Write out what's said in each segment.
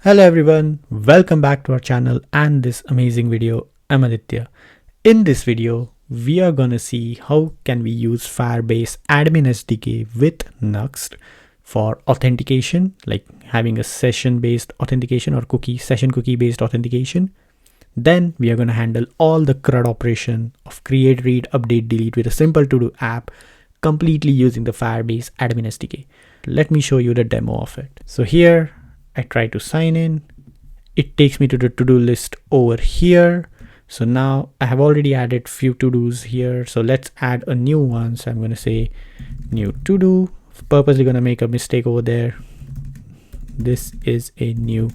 Hello everyone, welcome back to our channel and this amazing video. I'm Aditya. In this video, we are gonna see how can we use Firebase admin SDK with Nuxt for authentication, like having a session-based authentication or session cookie-based authentication. Then we are gonna handle all the CRUD operation of create, read, update, delete with a simple to-do app completely using the Firebase admin SDK. Let me show you the demo of it. So here, I try to sign in. It takes me to the to-do list over here. So now I have already added few to-dos here. So let's add a new one. So I'm going to say new to-do. Purposely going to make a mistake over there. This is a new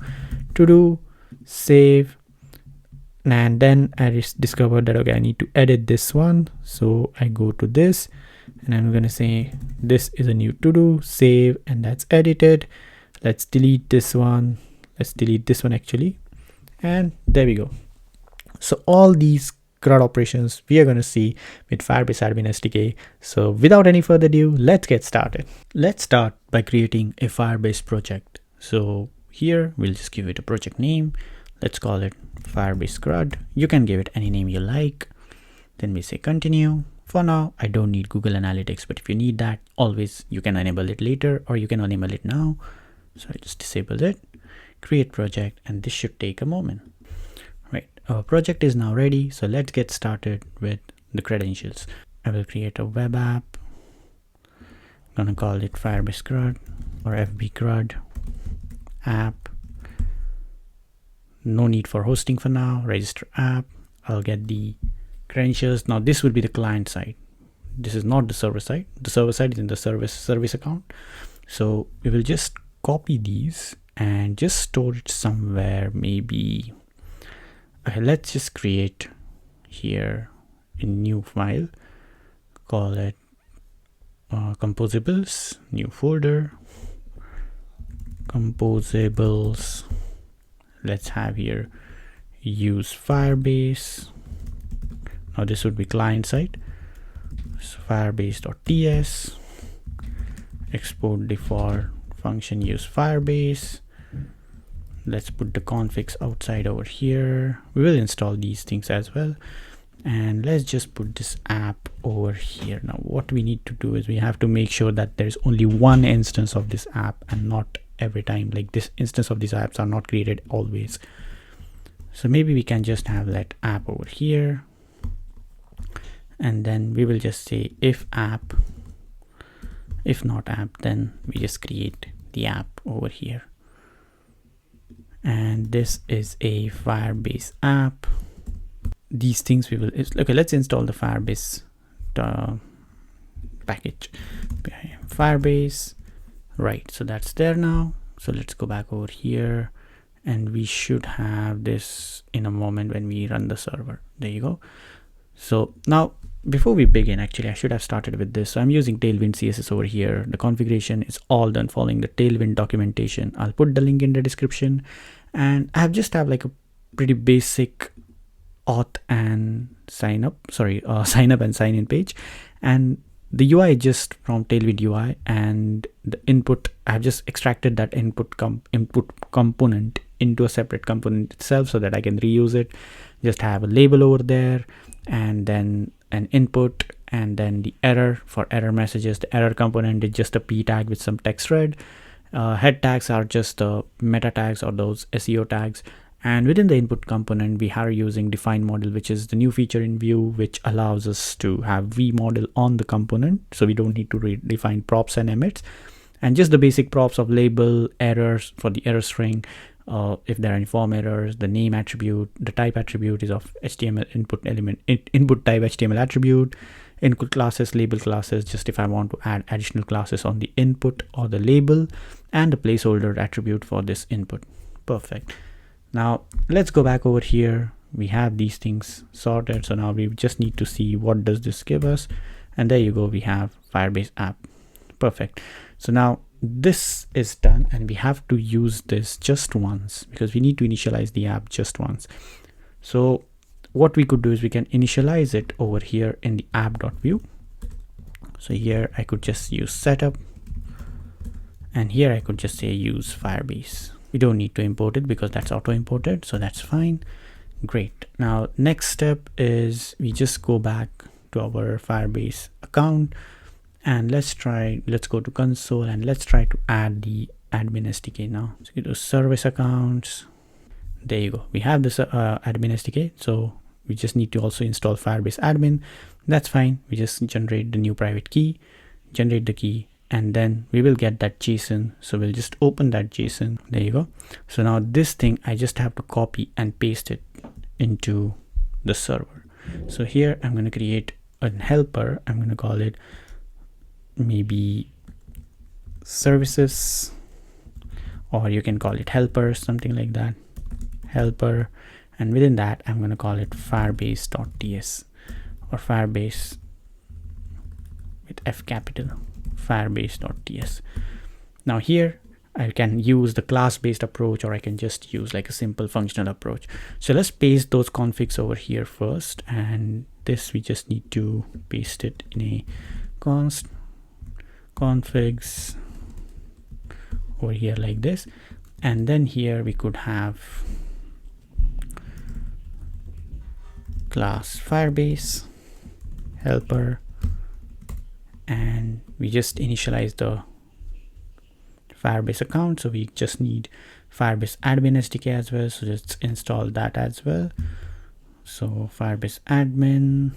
to-do. Save. And then I just discovered that, okay, I need to edit this one. So I go to this and I'm going to say this is a new to-do. Save, and that's edited. Let's delete this one. Let's delete this one actually. And there we go. So all these CRUD operations we are going to see with Firebase admin SDK. So without any further ado, let's get started. Let's start by creating a Firebase project. So here we'll just give it a project name. Let's call it Firebase CRUD. You can give it any name you like. Then we say continue. For now, I don't need Google Analytics, but if you need that, always you can enable it later or you can enable it now. So I just disabled it, create project, and this should take a moment. Right, our project is now ready. So let's get started with the credentials. I will create a web app. I'm gonna call it Firebase CRUD or FB CRUD app. No need for hosting for now. Register app. I'll get the credentials. Now this will be the client side. This is not the server side. The server side is in the service account. So we will just copy these and just store it somewhere. Maybe let's just create here a new file, call it composables, new folder, composables. Let's have here use Firebase. Now this would be client side. So firebase.ts, export default function, use Firebase. Let's put the configs outside over here. We will install these things as well. And let's just put this app over here. Now what we need to do is we have to make sure that there's only one instance of this app and not every time. Like this instance of these apps are not created always. So maybe we can just have that app over here. And then we will just say if app, if not app, then we just create the app over here. And this is a Firebase app. These things we will, okay, let's install the Firebase package. Firebase, right, so that's there now. So let's go back over here and we should have this in a moment when we run the server. There you go. So now before we begin, actually I should have started with this. So I'm using Tailwind CSS over here. The configuration is all done following the Tailwind documentation. I'll put the link in the description. And I just have like a pretty basic auth and sign up and sign in page. And the UI is just from Tailwind UI, and the input, I've just extracted that input component into a separate component itself so that I can reuse it. Just have a label over there and then an input, and then the error for error messages. The error component is just a p tag with some text thread. Head tags are just meta tags or those SEO tags. And within the input component, we are using define model, which is the new feature in Vue, which allows us to have v model on the component. So we don't need to define props and emits, and just the basic props of label, errors for the error string. If there are any form errors, the name attribute, the type attribute is of HTML input element, input type HTML attribute, input classes, label classes, just if I want to add additional classes on the input or the label, and the placeholder attribute for this input. Perfect. Now let's go back over here. We have these things sorted. So now we just need to see what does this give us. And there you go. We have Firebase app. Perfect. So now this is done and we have to use this just once because we need to initialize the app just once. So what we could do is we can initialize it over here in the app.view. So here I could just use setup, and here I could just say use Firebase. we don't need to import it because that's auto imported, so that's fine. Great. Now next step is we just go back to our Firebase account, and let's go to console and let's try to add the admin SDK now. So go to service accounts. There you go. We have this admin SDK. So we just need to also install Firebase admin. That's fine. We just generate the new private key, generate the key, and then we will get that JSON. So we'll just open that JSON. There you go. So now this thing, I just have to copy and paste it into the server. So here I'm going to create a helper. I'm going to call it maybe services, or you can call it helper, something like that, helper. And within that, I'm going to call it firebase.ts, or Firebase with F capital, firebase.ts. Now here I can use the class-based approach, or I can just use like a simple functional approach. So let's paste those configs over here first, and this we just need to paste it in a const configs over here like this. And then here we could have class Firebase helper, and we just initialize the Firebase account. So we just need Firebase admin SDK as well. So let's install that as well. So Firebase admin,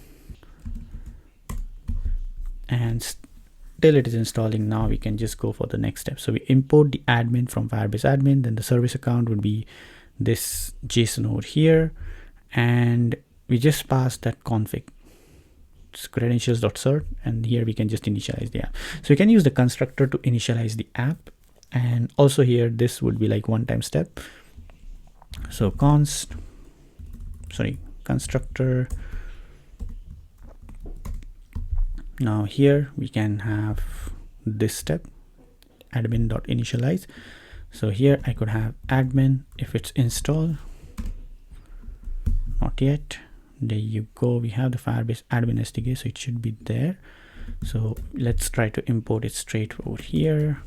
and till it is installing now, we can just go for the next step. So we import the admin from Firebase admin, then the service account would be this JSON over here, and we just pass that config. It's credentials.cert, and here we can just initialize the app. So we can use the constructor to initialize the app, and also here this would be like one-time step. So constructor. Now here we can have this step, admin.initialize. So here I could have admin if it's installed. Not yet. There you go. We have the Firebase admin SDK, so it should be there. So let's try to import it straight over here.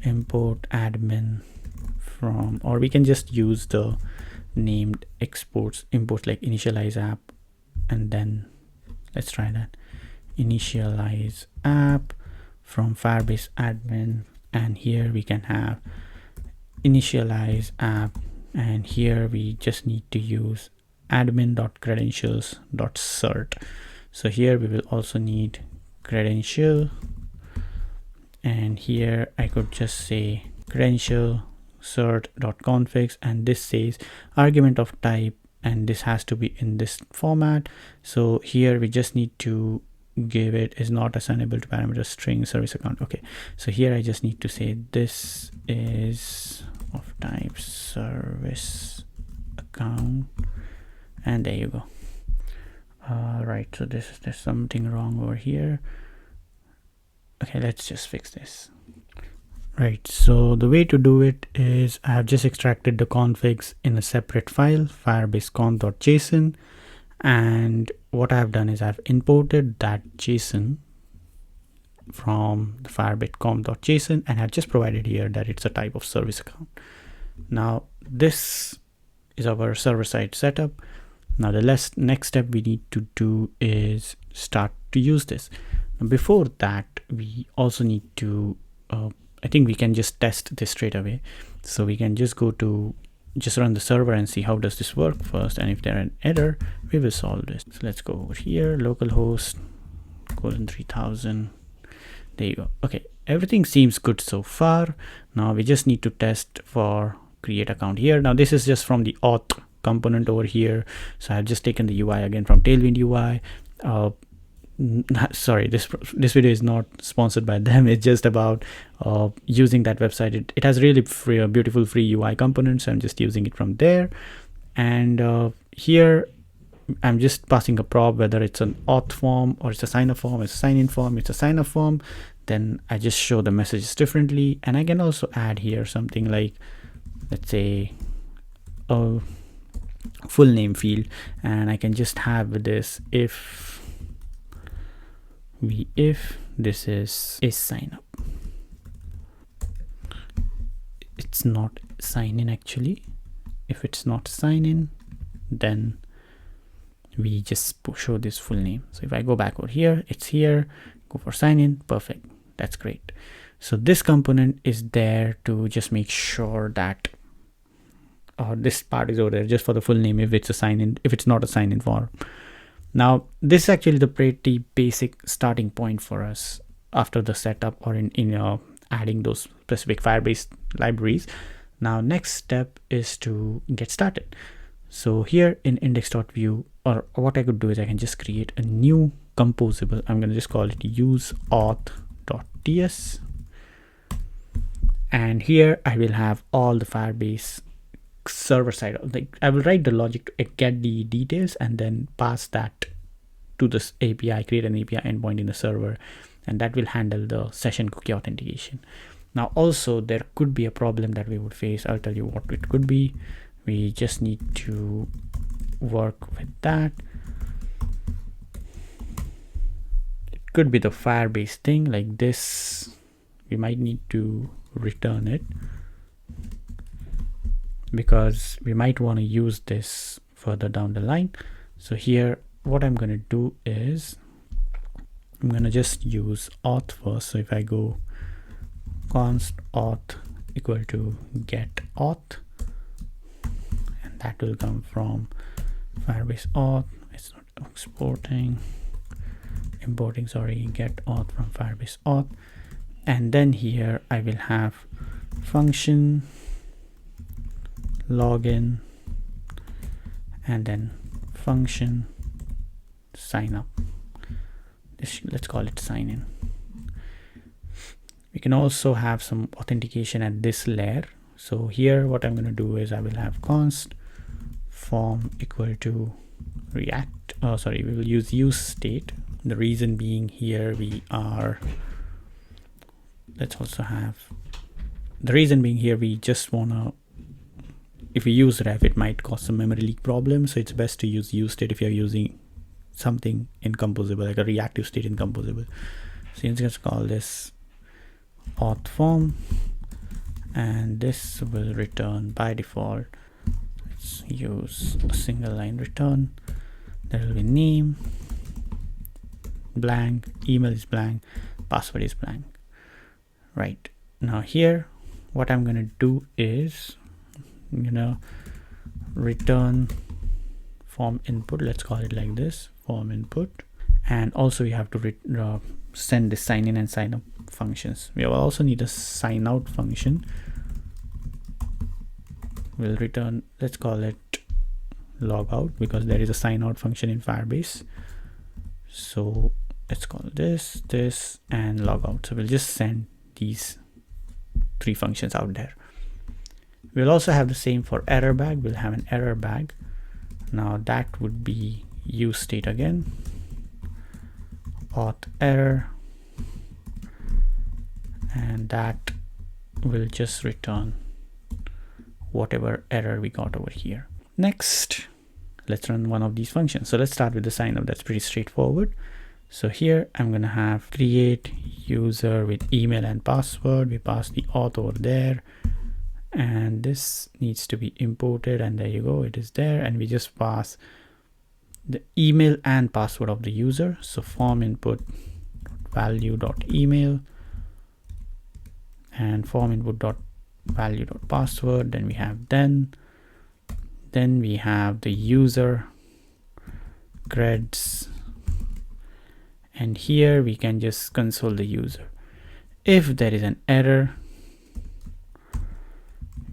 Import admin from, or we can just use the named imports like initialize app, and then let's try that. Initialize app from Firebase admin, and here we can have initialize app, and here we just need to use admin.credentials.cert. So here we will also need credential, and here I could just say credential cert.configs, and this says argument of type, and this has to be in this format. So here we just need to give it is not assignable to parameter string service account. Okay, so here I just need to say this is of type service account, and there you go. Right, so there's something wrong over here. Okay, let's just fix this. Right, so the way to do it is I have just extracted the configs in a separate file, firebase.conf.json, and what I've done is I've imported that JSON from the firebase.conf.json, and I've just provided here that it's a type of service account. Now this is our server-side setup. Now the next step we need to do is start to use this. Now, before that, we also need to I think we can just test this straight away. So we can just go to run the server and see how does this work first, and if there's an error, we will solve this. So let's go over here, localhost :3000. There you go. Okay, everything seems good so far. Now we just need to test for create account here. Now this is just from the auth component over here. So I've just taken the UI again from Tailwind UI. Sorry, this video is not sponsored by them. It's just about using that website. It has really beautiful free UI components. I'm just using it from there. And here I'm just passing a prop, whether it's an auth form or it's a sign up form, it's a sign in form, it's a sign up form. Then I just show the messages differently. And I can also add here something like, let's say, a full name field, and I can just have this if this is sign up. it's not sign in actually. If it's not sign in, then we just show this full name. So if I go back over here, it's here, go for sign in, perfect. That's great. So this component is there to just make sure that this part is over there just for the full name if it's a sign in, if it's not a sign in form. Now this is actually the pretty basic starting point for us after the setup or in adding those specific Firebase libraries. Now next step is to get started. So here in index.view, or what I could do is I can just create a new composable. I'm going to just call it use auth.ts, and here I will have all the Firebase server side. Like I will write the logic to get the details and then pass that to this API, create an API endpoint in the server, and that will handle the session cookie authentication. Now also there could be a problem that we would face. I'll tell you what it could be. We just need to work with that. It could be the Firebase thing like this. We might need to return it because we might want to use this further down the line. So here what I'm going to do is I'm going to just use auth first. So if I go const auth equal to get auth, and that will come from Firebase auth. It's not importing, sorry, get auth from Firebase auth. And then here I will have function login and then function sign up. Let's call it sign in. We can also have some authentication at this layer. So here what I'm going to do is I will have const form equal to react. Oh, sorry, we will use state. The reason being here we are, let's also have, the reason being here we just want to, if we use ref it might cause some memory leak problems. So it's best to use state if you're using something in composable, like a reactive state in composable. So you just call this auth form, and this will return by default. Let's use a single line return. There will be name blank, email is blank, password is blank. Right now here what I'm going to do is return form input. Let's call it like this, form input. And also we have to send the sign in and sign up functions. We will also need a sign out function. We'll return, let's call it logout because there is a sign out function in Firebase. So let's call this and logout. So we'll just send these three functions out there. We'll also have the same for error bag. We'll have an error bag. Now that would be use state again, auth error, and that will just return whatever error we got over here. Next, let's run one of these functions. So let's start with the sign up. That's pretty straightforward. So here I'm going to have create user with email and password. We pass the auth over there, and this needs to be imported, and there you go, it is there. And we just pass the email and password of the user. So form input value.email and form input value.password. Then we have then we have the user creds, and here we can just console the user. If there is an error,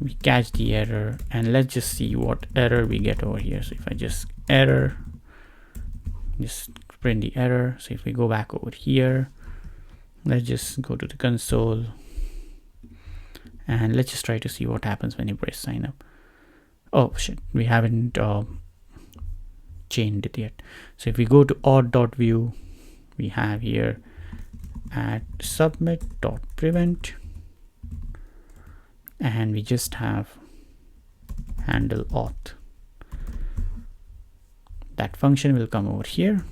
we catch the error, and let's just see what error we get over here. So if I just error, just print the error. So if we go back over here, let's just go to the console and let's just try to see what happens when you press sign up. Oh shit, we haven't chained it yet. So if we go to auth.view, we have here at submit.prevent, and we just have handle auth. That function will come over here,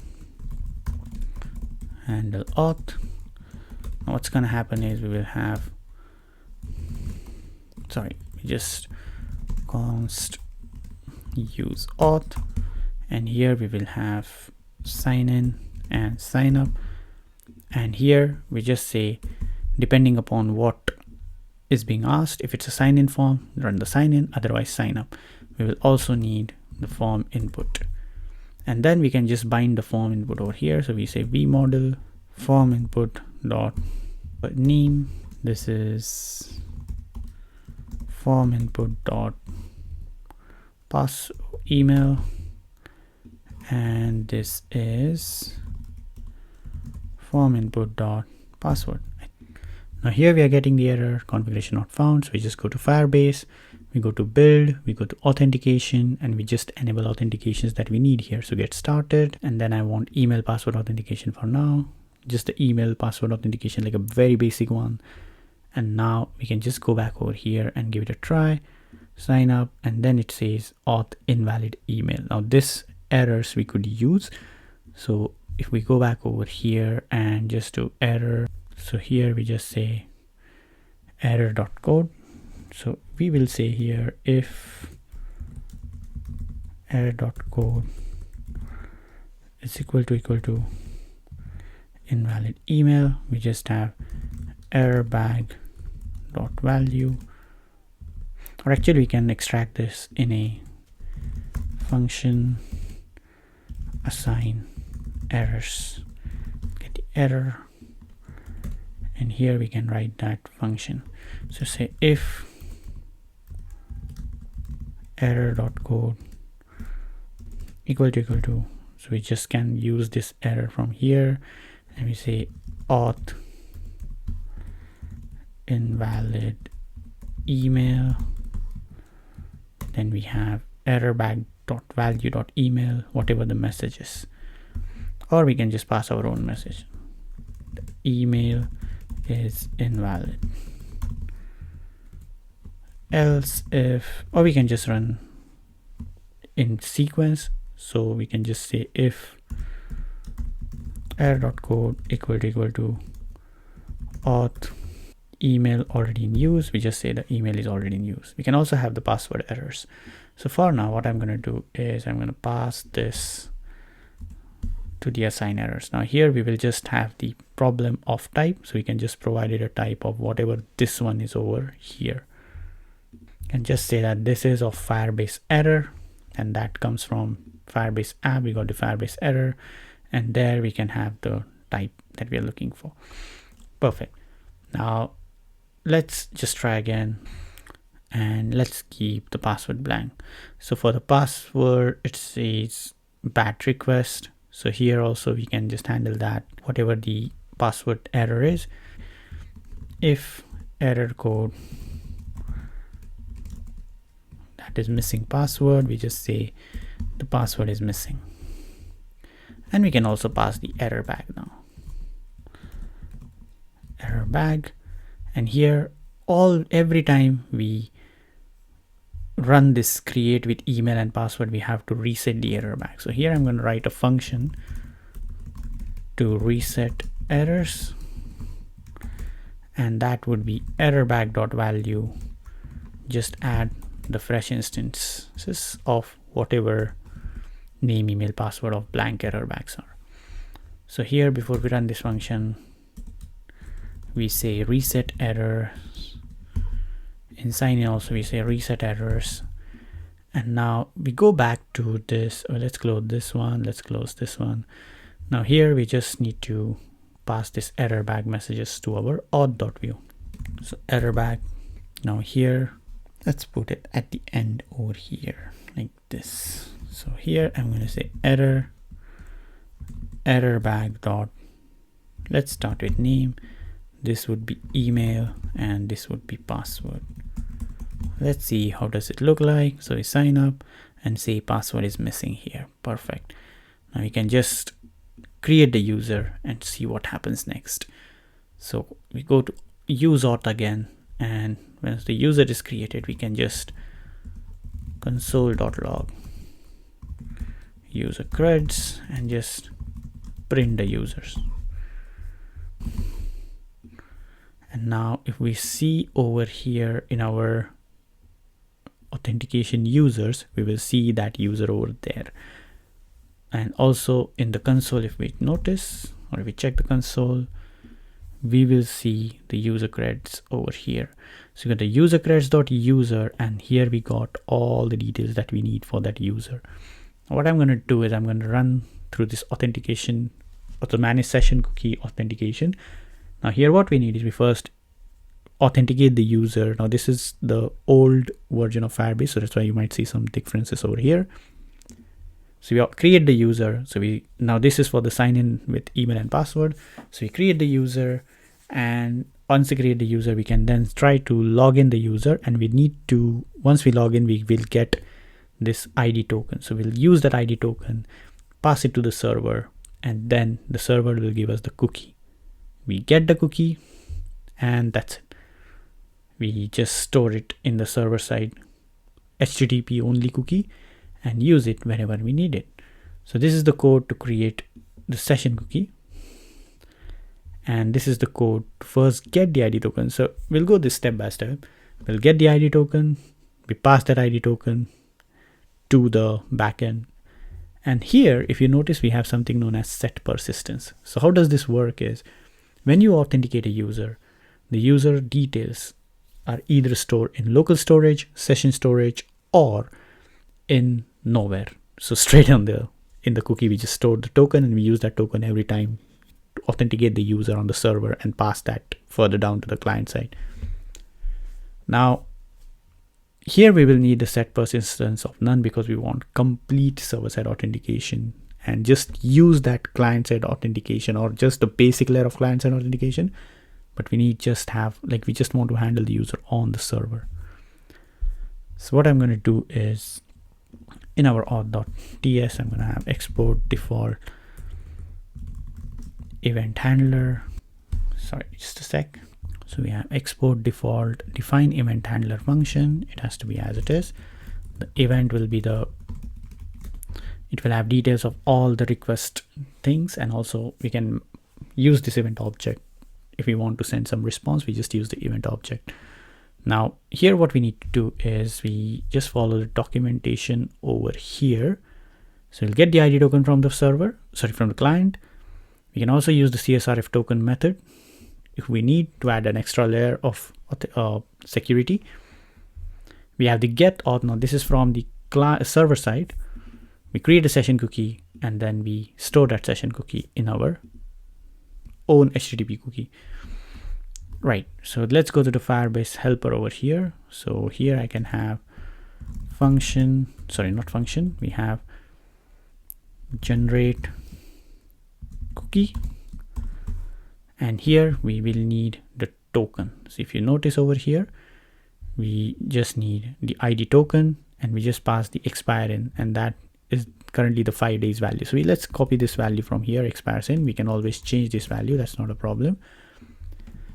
handle auth. Now what's going to happen is we will have sorry, we just const use auth, and here we will have sign in and sign up, and here we just say, depending upon what is being asked, if it's a sign in form, run the sign in, otherwise sign up. We will also need the form input, and then we can just bind the form input over here. So we say vmodel form input dot name, this is form input dot pass email, and this is form input dot password. Now here we are getting the error configuration not found, so we just go to Firebase, we go to build, we go to authentication, and we just enable authentications that we need here. So get started, and then I want email password authentication for now, just the email password authentication, like a very basic one. And now we can just go back over here and give it a try, sign up, and then it says auth invalid email. Now this errors we could use. So if we go back over here and just do error, so here we just say error.code. So we will say here if error.code is equal to invalid email, we just have error bag.value, or actually we can extract this in a function assign errors, get the error, and here we can write that function. So say if error.code equal to, so we just can use this error from here, and we say auth invalid email, then we have error bag.value.email, whatever the message is, or we can just pass our own message, the email is invalid, else if, or we can just run in sequence. So we can just say if error.code equal to auth email already in use, we just say the email is already in use. We can also have the password errors. So for now, what I'm going to do is I'm going to pass this to the assign errors. Now here we will just have the problem of type, so we can just provide it a type of whatever this one is over here, and just say that this is of Firebase error, and that comes from Firebase app. We got the Firebase error, and there we can have the type that we are looking for. Perfect. Now let's just try again, and let's keep the password blank. So for the password, it says batch request. So here also we can just handle that, whatever the password error is. If error code that is missing password, we just say the password is missing. And we can also pass the error bag now. Error bag, and here every time we run this create with email and password, we have to reset the error bag. So here I'm going to write a function to reset errors, and that would be error bag.value. Just add the fresh instances of whatever name, email, password of blank error bags are. So here, before we run this function, we say reset error. In sign in also we say reset errors, and now we go back to this, or let's close this one, let's close this one. Now here we just need to pass this error bag messages to our auth.view. So error bag, now here let's put it at the end over here like this. So here I'm going to say error bag dot, let's start with name, this would be email, and this would be password. Let's see how does it look like. So we sign up and say password is missing here. Perfect. Now we can just create the user and see what happens next. So we go to use auth again, and when the user is created, we can just console.log user CRUDs and just print the users. And now if we see over here in our authentication users, we will see that user over there. And also in the console, if we notice, or if we check the console, we will see the user creds over here. So we got the user creds.user, and here we got all the details that we need for that user. What I'm going to do is I'm going to run through this authentication or the manage session cookie authentication. Now here what we need is we first authenticate the user. Now this is the old version of Firebase, so that's why you might see some differences over here. So we create the user. So now this is for the sign in with email and password. So we create the user, and once we create the user, we can then try to log in the user, and we need to, once we log in, we will get this ID token. So we'll use that ID token, pass it to the server, and then the server will give us the cookie. We get the cookie, and that's it. We just store it in the server side HTTP only cookie and use it whenever we need it. So this is the code to create the session cookie. And this is the code to first get the ID token. So we'll go this step by step. We'll get the ID token. We pass that ID token to the backend. And here, if you notice, we have something known as set persistence. So how does this work is when you authenticate a user, the user details are either stored in local storage, session storage, or in nowhere. So straight in the cookie, we just store the token, and we use that token every time to authenticate the user on the server and pass that further down to the client side. Now, here we will need the set persistence of none because we want complete server-side authentication, and just use that client-side authentication or just the basic layer of client-side authentication. But we need just have, like, we just want to handle the user on the server. So what I'm going to do is in our auth.ts, I'm going to have export default event handler. Sorry, just a sec. So we have export default define event handler function. It has to be as it is. The event will be it will have details of all the request things, and also we can use this event object. If we want to send some response, we just use the event object. Now here what we need to do is we just follow the documentation over here. So we'll get the ID token from the server, from the client. We can also use the CSRF token method if we need to add an extra layer of security. We have the get auth. Now this is from the server side. We create a session cookie, and then we store that session cookie in our own HTTP cookie. Right, so let's go to the Firebase helper over here. So here I can have we have generate cookie, and here we will need the token. So if you notice over here, we just need the ID token, and we just pass the expire in, and that is currently the 5 days value. So let's copy this value from here, expires in. We can always change this value, that's not a problem.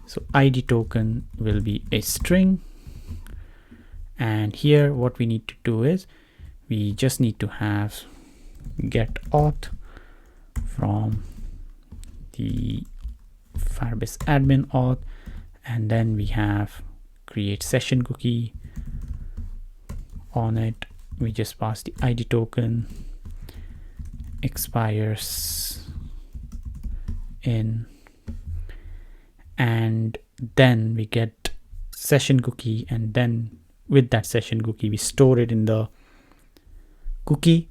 So ID token will be a string, and here what we need to do is we just need to have get auth from the Firebase admin auth, and then we have create session cookie. On it we just pass the ID token, expires in, and then we get session cookie, and then with that session cookie we store it in the cookie,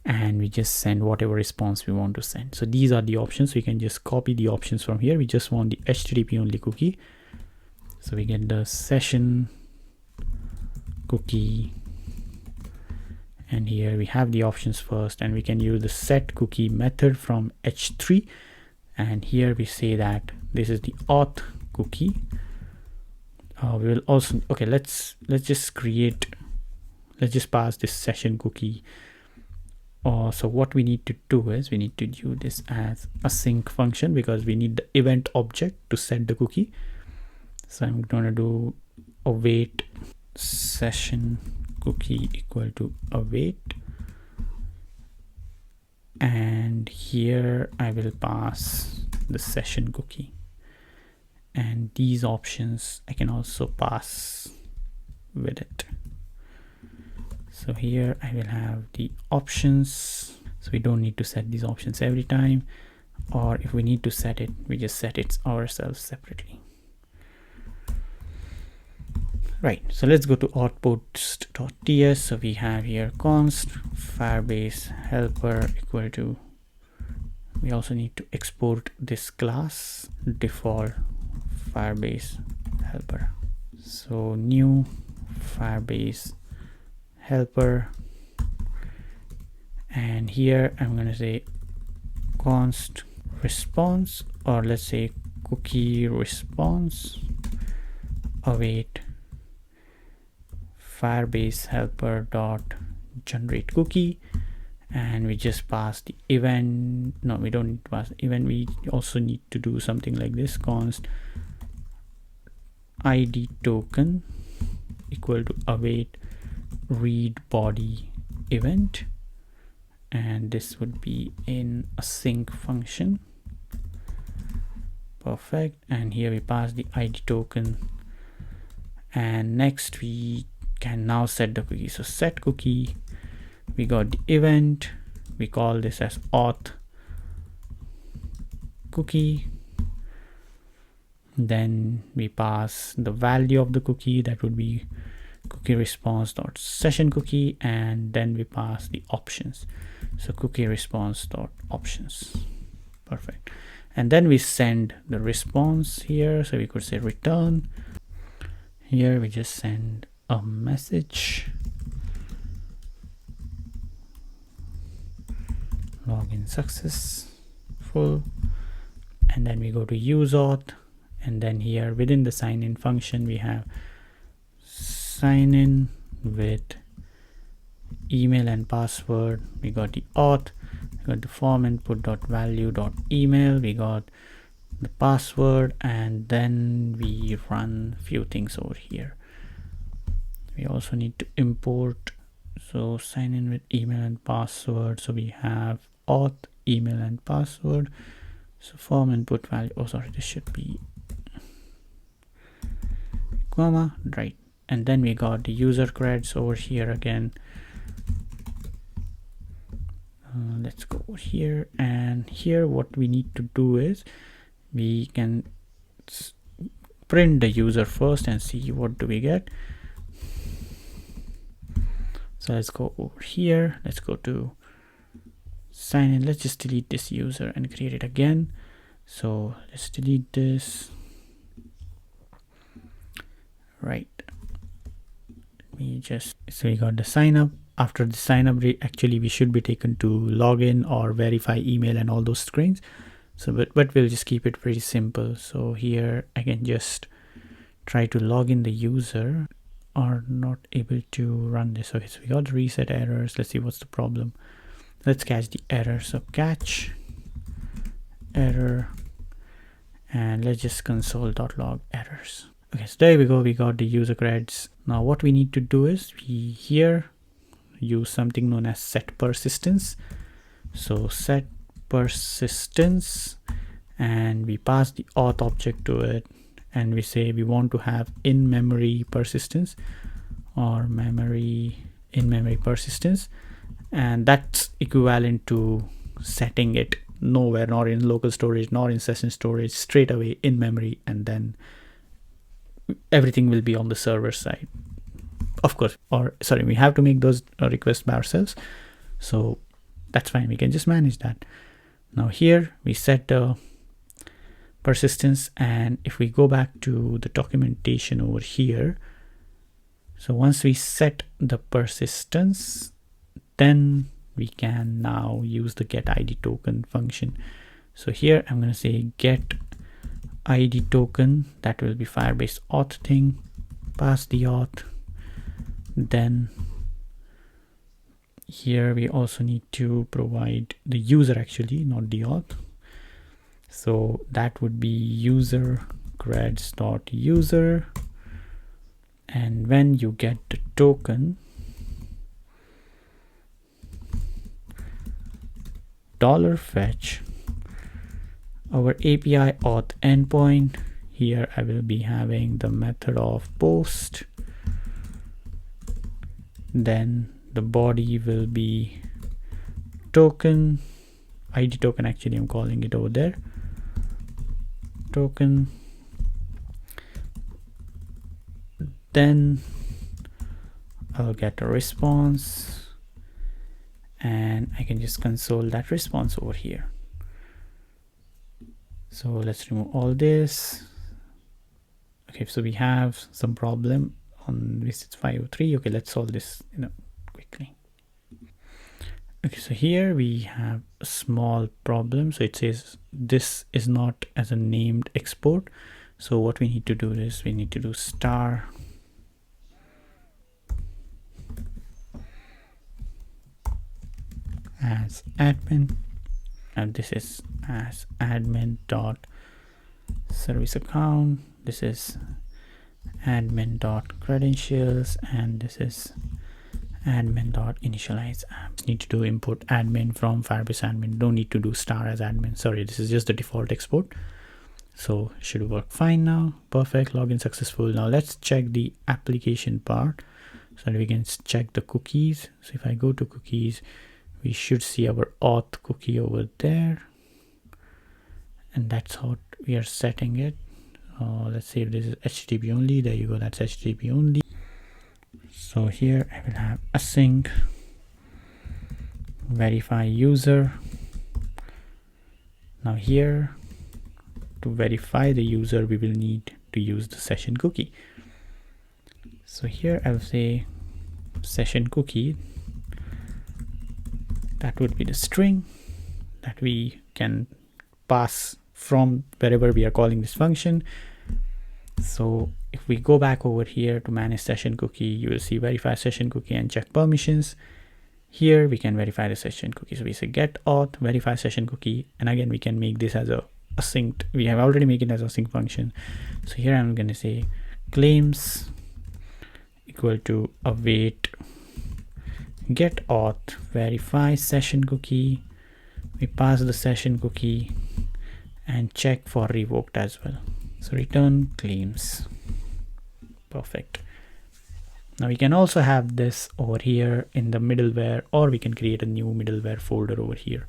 and we just send whatever response we want to send. So these are the options. We can just copy the options from here. We just want the HTTP only cookie, so we get the session cookie, and here we have the options first, and we can use the set cookie method from h3, and here we say that this is the auth cookie. We will also, okay, let's just pass this session cookie. So what we need to do is we need to use this as a sync function because we need the event object to set the cookie. So I'm going to do await session cookie equal to await, and here I will pass the session cookie, and these options I can also pass with it. So here I will have the options. So we don't need to set these options every time, or if we need to set it, we just set it ourselves separately. Right, so let's go to outpost.ts. So we have here const Firebase helper equal to, we also need to export this class default Firebase helper. So new Firebase helper, and here I'm going to say const response, or let's say cookie response await Firebase helper dot generate cookie, and we just pass the event. No, we don't need to pass the event. We also need to do something like this: const id token equal to await read body event, and this would be in a sync function. Perfect. And here we pass the id token, and next we can now set the cookie. So set cookie, we got the event, we call this as auth cookie, then we pass the value of the cookie, that would be cookie response dot session cookie, and then we pass the options, so cookie response dot options. Perfect. And then we send the response here, so we could say return. Here we just send a message, login successful, and then we go to use auth, and then here within the sign in function we have sign in with email and password. We got the auth, we got the form input dot value dot email, we got the password, and then we run few things over here. We also need to import, so sign in with email and password, so we have auth, email and password. So form input value, oh sorry, this should be comma, right. And then we got the user creds over here again. Let's go over here, and here what we need to do is we can print the user first and see what do we get. So let's go over here, let's go to sign in, let's just delete this user and create it again. So let's delete this. Right, so we got the sign up. After the sign up, actually we should be taken to login or verify email and all those screens. So but we'll just keep it pretty simple. So here I can just try to log in the user, are not able to run this. Okay, so we got the reset errors. Let's see what's the problem. Let's catch the error. So catch error, and let's just console.log errors. Okay, so there we go, we got the user creds. Now what we need to do is we here use something known as set persistence. So set persistence, and we pass the auth object to it, and we say we want to have in-memory persistence or in-memory persistence, and that's equivalent to setting it nowhere, not in local storage, not in session storage, straight away in memory, and then everything will be on the server side, of course. Or sorry, we have to make those requests by ourselves, so that's fine, we can just manage that. Now here we set the persistence, and if we go back to the documentation over here, so once we set the persistence, then we can now use the get id token function. So here I'm going to say get id token, that will be Firebase auth thing, pass the auth. Then here we also need to provide the user, actually not the auth, so that would be user creds.user, and when you get the token, $fetch our API auth endpoint. Here I will be having the method of post, then The body will be token, ID token, actually I'm calling it over there, token. Then I'll get a response and I can just console that response over here. So let's remove all this. Okay, so we have some problem on this 503. Okay, let's solve this quickly. Okay, so here we have a small problem. So it says this is not as a named export. So what we need to do is we need to do star as admin, and this is as admin dot service account, this is admin dot credentials, and this is admin dot initialize apps. Need to do import admin from Firebase admin, don't need to do star as admin. Sorry, this is just the default export. So should work fine now. Perfect, login successful. Now let's check the application part so that we can check the cookies. So if I go to cookies, we should see our auth cookie over there, and that's how we are setting it. Let's say if this is HTTP only, there you go, that's HTTP only. So here I will have async verify user. Now here, to verify the user, we will need to use the session cookie. So here I'll say session cookie, that would be the string that we can pass from wherever we are calling this function. So if we go back over here to manage session cookie, you will see verify session cookie and check permissions. Here we can verify the session cookie. So we say get auth verify session cookie, and again we can make this as a async. We have already made it as a sync function. So here I'm going to say claims equal to await get auth verify session cookie. We pass the session cookie and check for revoked as well. So return claims. Perfect. Now we can also have this over here in the middleware, or we can create a new middleware folder over here.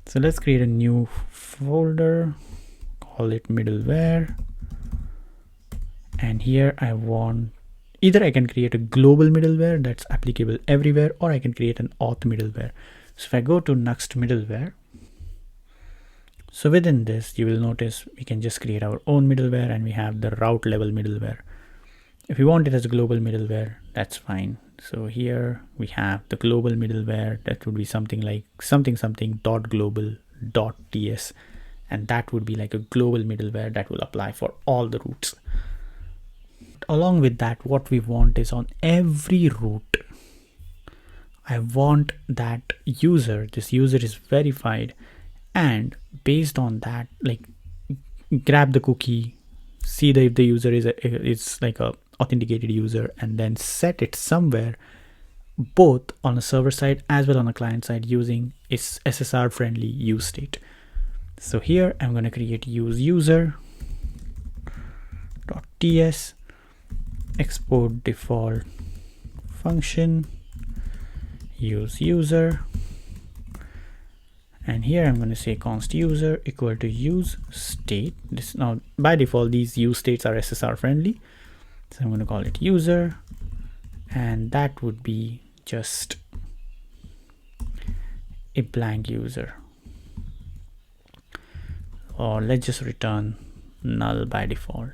So let's create a new folder, call it middleware, and here I want, either I can create a global middleware that's applicable everywhere, or I can create an auth middleware. So if I go to Nuxt middleware, so within this you will notice we can just create our own middleware, and we have the route level middleware. If you want it as a global middleware, that's fine. So here we have the global middleware, that would be something like something dot global dot ts, and that would be like a global middleware that will apply for all the routes. Along with that, what we want is on every route, I want that user, this user is verified, and based on that, like grab the cookie, see if the user is like a authenticated user, and then set it somewhere both on a server side as well on a client side using its SSR friendly use state. So here I'm going to create use user .ts export default function use user, and here I'm going to say const user equal to use state. This now by default these use states are SSR friendly, so I'm going to call it user, and that would be just a blank user, or let's just return null by default.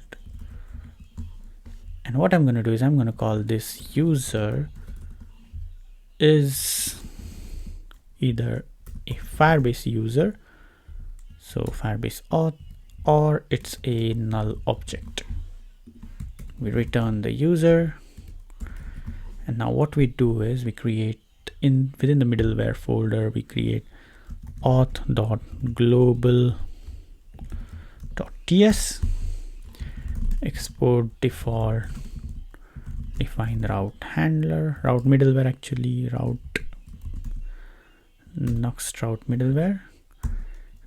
And what I'm going to do is I'm going to call this user is either a Firebase user, so Firebase auth, or it's a null object. We return the user, and now what we do is we create within the middleware folder, we create auth.global.ts export default define route handler, route middleware, actually route Nuxt route middleware.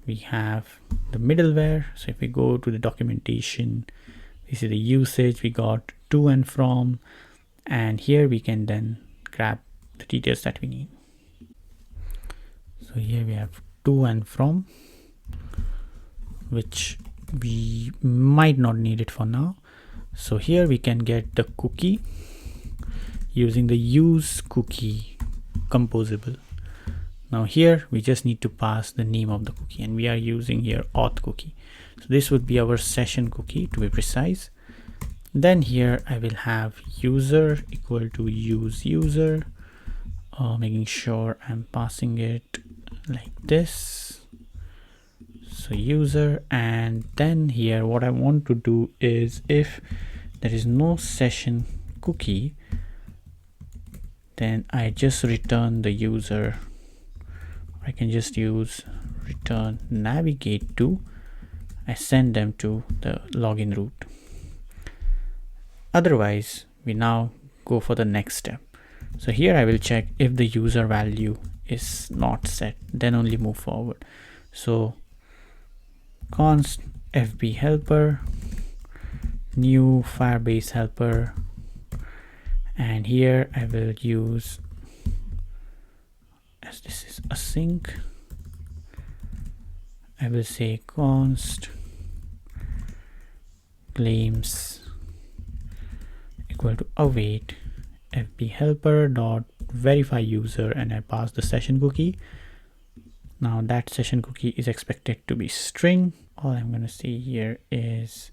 We have the middleware, so if we go to the documentation, this is the usage, we got to and from, and here we can then grab the details that we need. So here we have to and from, which we might not need it for now. So here we can get the cookie using the use cookie composable. Now here we just need to pass the name of the cookie, and we are using here auth cookie. So this would be our session cookie to be precise. Then here I will have user equal to use user, making sure I'm passing it like this. So user, and then here what I want to do is if there is no session cookie, then I just return the user. I can just use return navigate to. I send them to the login route. Otherwise, we now go for the next step. So here I will check if the user value is not set, then only move forward. So const fb helper, new Firebase helper, and here I will use, as this is async, I will say const claims equal to await fb helper dot verify user, and I pass the session cookie. Now that session cookie is expected to be string. All I'm going to see here is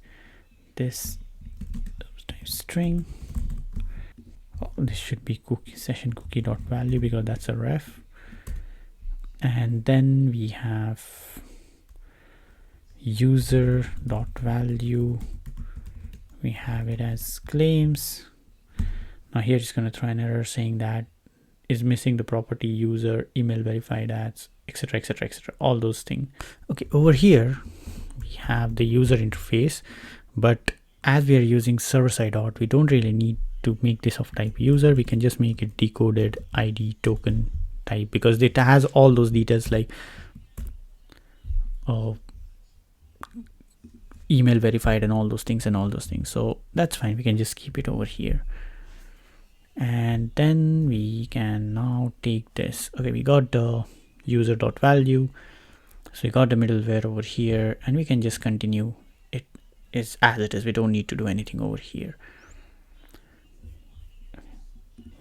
this string. Oh, this should be cookie session cookie dot value because that's a ref. And then we have user dot value. We have it as claims. Now here it's going to throw an error saying that is missing the property user email verified ads, etc, etc, etc, all those things. Okay, over here we have the user interface, but as we are using server-side auth, we don't really need to make this of type user. We can just make it decoded ID token type because it has all those details like email verified and all those things. So that's fine. We can just keep it over here. And then we can now take this. Okay, we got the user.value. So we got the middleware over here, and we can just continue it is as it is. We don't need to do anything over here.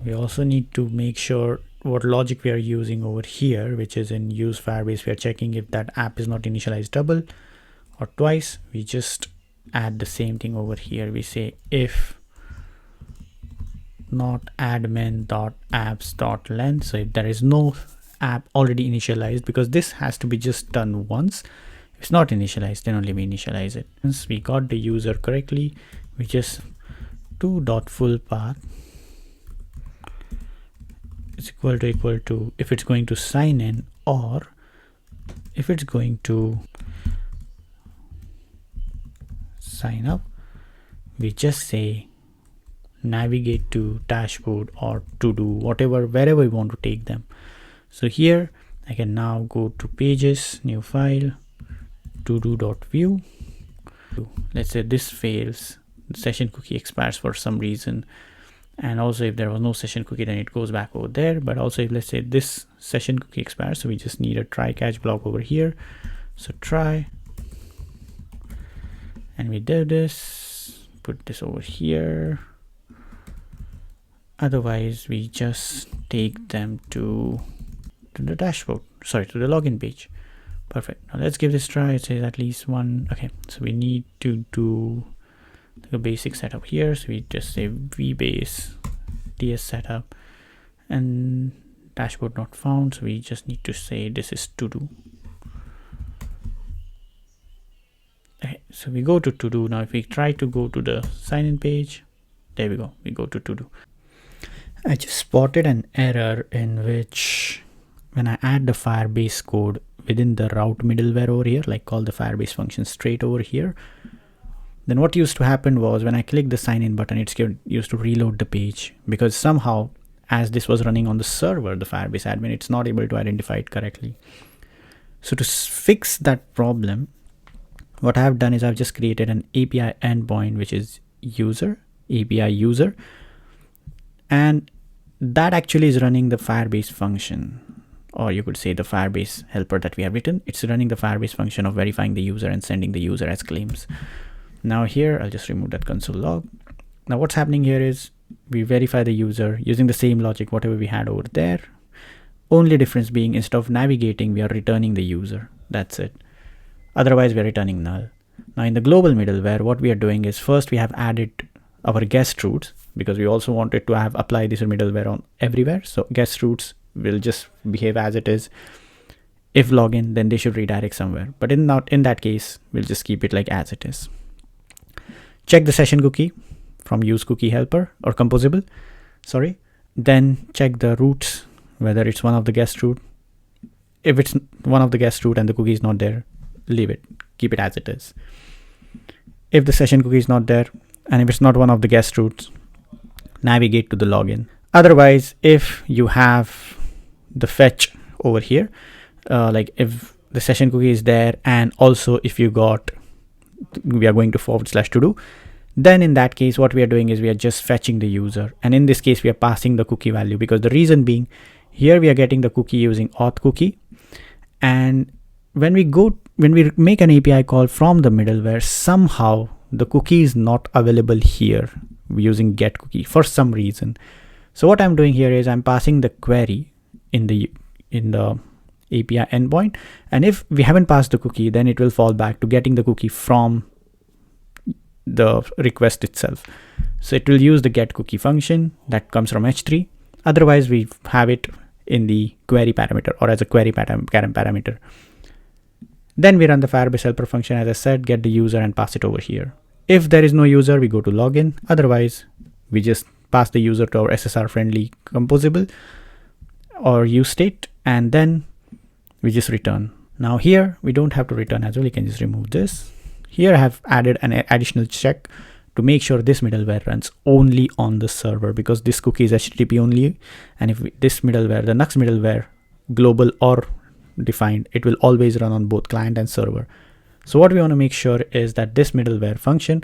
We also need to make sure what logic we are using over here, which is in use Firebase. We are checking if that app is not initialized double or twice. We just add the same thing over here. We say if not admin.apps.length. So if there is no app already initialized, because this has to be just done once. If it's not initialized, then only we initialize it. Once we got the user correctly, we just to.fullPath is equal to if it's going to sign in or if it's going to sign up, we just say navigate to dashboard or to do whatever, wherever we want to take them. So here I can now go to pages, new file, to do.view. Let's say this fails, the session cookie expires for some reason, and also if there was no session cookie, then it goes back over there. But also if let's say this session cookie expires, so we just need a try catch block over here. So try, and we do this, put this over here. Otherwise we just take them to the dashboard, sorry, to the login page. Perfect. Now let's give this a try. It says at least one. Okay, so we need to do the basic setup here. So we just say vbase ds setup and dashboard not found. So we just need to say this is to do. Okay, so we go to do. Now if we try to go to the sign in page, there we go, we go to do. I just spotted an error in which when I add the Firebase code within the route middleware over here, like call the Firebase function straight over here, then what used to happen was when I click the sign in button, it's used to reload the page, because somehow as this was running on the server, the Firebase admin, it's not able to identify it correctly. So to fix that problem, what I have done is I've just created an API endpoint, which is user, API user. And that actually is running the Firebase function, or you could say the Firebase helper that we have written. It's running the Firebase function of verifying the user and sending the user as claims. Now here, I'll just remove that console log. Now what's happening here is we verify the user using the same logic, whatever we had over there. Only difference being, instead of navigating, we are returning the user. That's it. Otherwise, we are returning null. Now in the global middleware, what we are doing is first we have added our guest roots, because we also wanted to have apply this middleware on everywhere. So guest roots will just behave as it is. If login, then they should redirect somewhere. But in that case, we'll just keep it like as it is. Check the session cookie from use cookie helper or composable. Sorry. Then check the roots, whether it's one of the guest root. If it's one of the guest root and the cookie is not there, leave it. Keep it as it is. If the session cookie is not there, and if it's not one of the guest roots, navigate to the login. Otherwise, if you have the fetch over here, like if the session cookie is there, and also if you got, we are going to /to-do, then in that case, what we are doing is we are just fetching the user. And in this case, we are passing the cookie value, because the reason being, here we are getting the cookie using auth cookie. And when we make an API call from the middleware, somehow the cookie is not available here using get cookie for some reason. So what I'm doing here is I'm passing the query in the API endpoint. And if we haven't passed the cookie, then it will fall back to getting the cookie from the request itself. So it will use the get cookie function that comes from H3. Otherwise, we have it in the query parameter or as a query parameter. Then we run the Firebase helper function, as I said, get the user and pass it over here. If there is no user, we go to login. Otherwise, we just pass the user to our SSR friendly composable or use state, and then we just return. Now here, we don't have to return as well. You can just remove this. Here I have added an additional check to make sure this middleware runs only on the server, because this cookie is HTTP only. And if this middleware, the Nuxt middleware, global or defined, it will always run on both client and server. So what we want to make sure is that this middleware function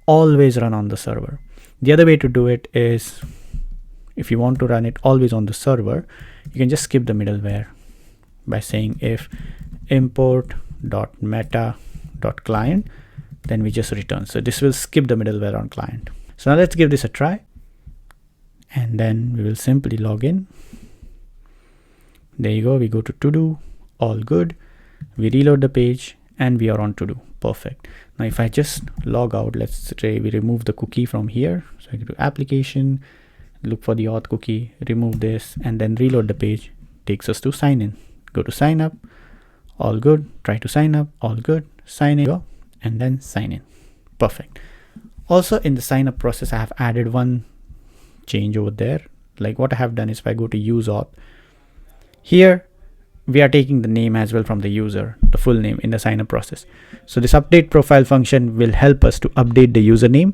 always run on the server. The other way to do it is, if you want to run it always on the server, you can just skip the middleware by saying if import.meta.client, then we just return. So this will skip the middleware on client. So now let's give this a try. And then we will simply log in. There you go. We go to to-do, all good. We reload the page and we are on to-do. Perfect. Now, if I just log out, let's say we remove the cookie from here. So I go to application, look for the auth cookie, remove this, and then reload the page. Takes us to sign in. Go to sign up, all good. Try to sign up, all good. Sign in, go, and then sign in. Perfect. Also in the sign up process, I have added one change over there. Like what I have done is if I go to use auth, here we are taking the name as well from the user, the full name in the sign up process. So this update profile function will help us to update the username.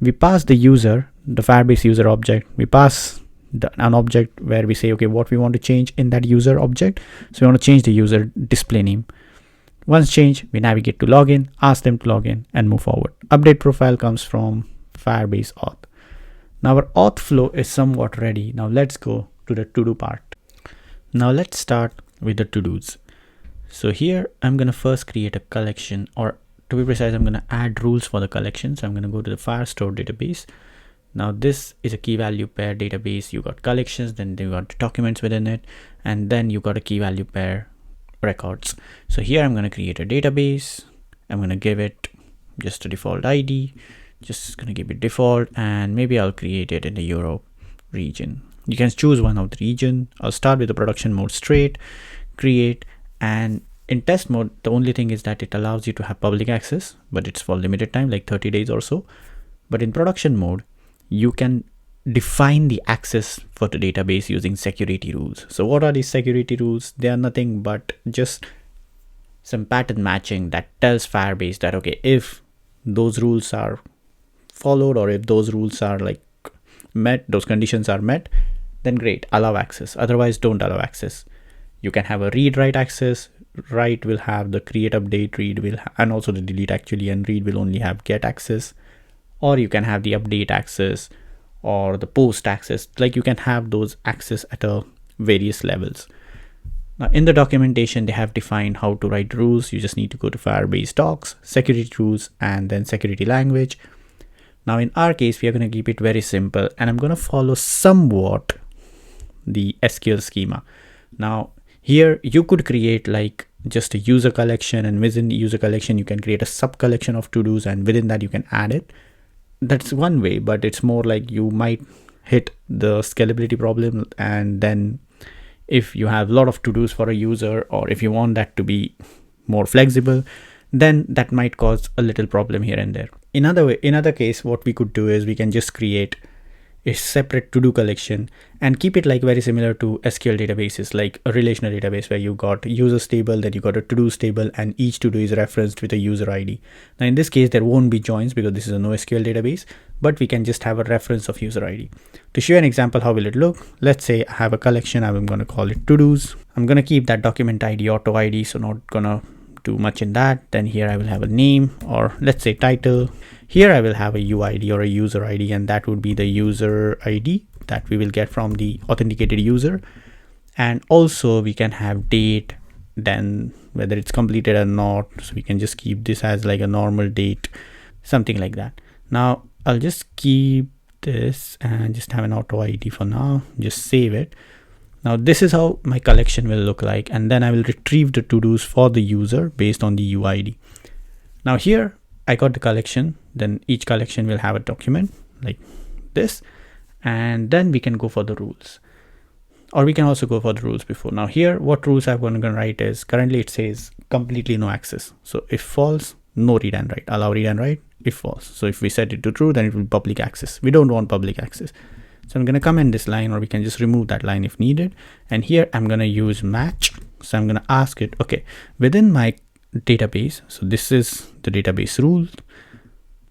We pass the user, the Firebase user object. We pass an object where we say, okay, what we want to change in that user object. So we want to change the user display name. Once changed, we navigate to login, ask them to log in and move forward. Update profile comes from Firebase auth. Now our auth flow is somewhat ready. Now let's go to the to-do part. Now let's start with the to-dos. So here I'm going to first create a collection, or to be precise, I'm going to add rules for the collection. So I'm going to go to the Firestore database. Now this is a key value pair database. You got collections, then you got documents within it, and then you got a key value pair records. So here I'm going to create a database. I'm going to give it just a default ID, just going to give it default, and maybe I'll create it in the Europe region. You can choose one of the region. I'll start with the production mode straight, create, and in test mode, the only thing is that it allows you to have public access, but it's for limited time, like 30 days or so. But in production mode, you can define the access for the database using security rules. So what are these security rules? They are nothing but just some pattern matching that tells Firebase that, okay, if those rules are followed, or if those rules are like met, those conditions are met, then great, allow access. Otherwise, don't allow access. You can have a read write access. Write will have the create update, read will and also the delete actually, and read will only have get access. Or you can have the update access, or the post access. Like you can have those access at a various levels. Now in the documentation, they have defined how to write rules. You just need to go to Firebase docs, security rules, and then security language. Now in our case, we are going to keep it very simple, and I'm going to follow somewhat the SQL schema. Now here you could create like just a user collection, and within the user collection, you can create a sub collection of to-dos, and within that you can add it. That's one way, but it's more like you might hit the scalability problem, and then if you have a lot of to-dos for a user, or if you want that to be more flexible, then that might cause a little problem here and there. In other case, what we could do is we can just create a separate to-do collection and keep it like very similar to SQL databases, like a relational database where you got users table, then you got a to-dos table, and each to-do is referenced with a user ID. Now in this case, there won't be joins because this is a NoSQL database, but we can just have a reference of user ID. To show an example, how will it look? Let's say I have a collection. I'm going to call it to-dos. I'm going to keep that document ID auto ID, so not gonna do much in that. Then here I will have a name, or let's say title. Here I will have a UID or a user ID, and that would be the user ID that we will get from the authenticated user. And also we can have date, then whether it's completed or not. So we can just keep this as like a normal date, something like that. Now I'll just keep this and just have an auto ID for now, just save it. Now this is how my collection will look like, and then I will retrieve the to-dos for the user based on the UID. Now here I got the collection, then each collection will have a document like this, and then we can go for the rules, or we can also go for the rules before. Now here, what rules I'm going to write is, currently it says completely no access. So if false, no read and write, allow read and write if false. So if we set it to true, then it will be public access. We don't want public access. So I'm going to comment this line, or we can just remove that line if needed. And here I'm going to use match. So I'm going to ask it, okay, within my database, so this is the database rule.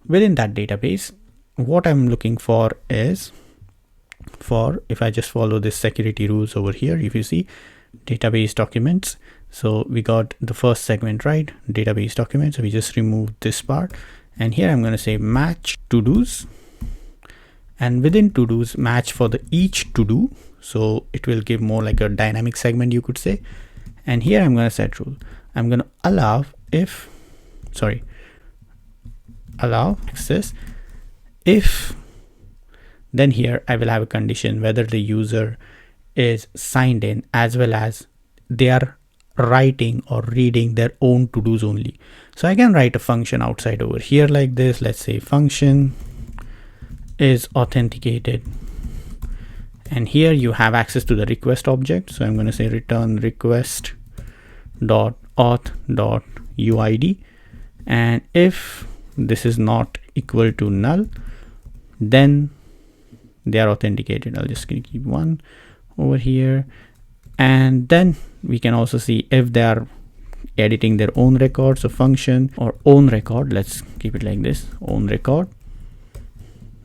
Within that database, what I'm looking for is, if I just follow this security rules over here, if you see database documents, so we got the first segment, right? Database documents. So we just remove this part, and here I'm going to say match to-dos, and within to-dos match for the each to-do. So it will give more like a dynamic segment, you could say. And here I'm going to set rule. I'm going to allow access if, then here I will have a condition whether the user is signed in, as well as they are writing or reading their own to-dos only. So I can write a function outside over here like this. Let's say function is authenticated, and here you have access to the request object. So I'm going to say return request dot auth dot UID, and if this is not equal to null, then they are authenticated. I'll just keep one over here, and then we can also see if they are editing their own record. So function or own record, let's keep it like this, own record.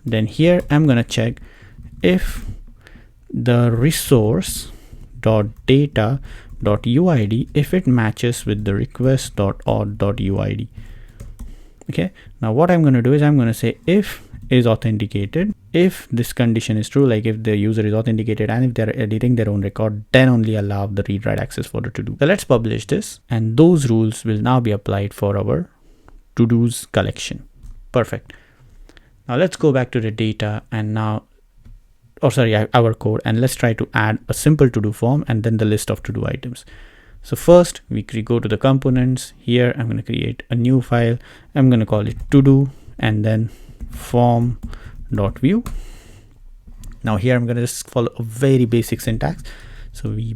Then here I'm going to check if the resource dot data dot UID, if it matches with the request dot auth dot UID. Okay, now what I'm going to do is I'm going to say if is authenticated. If this condition is true, like if the user is authenticated and if they're editing their own record, then only allow the read write access for the to-do. So let's publish this, and those rules will now be applied for our to-dos collection. Perfect. Now let's go back to the data, and now, our code, and let's try to add a simple to-do form and then the list of to-do items. So first we go to the components. Here I'm going to create a new file. I'm going to call it to-do, and then form.view. Now here I'm going to just follow a very basic syntax. So we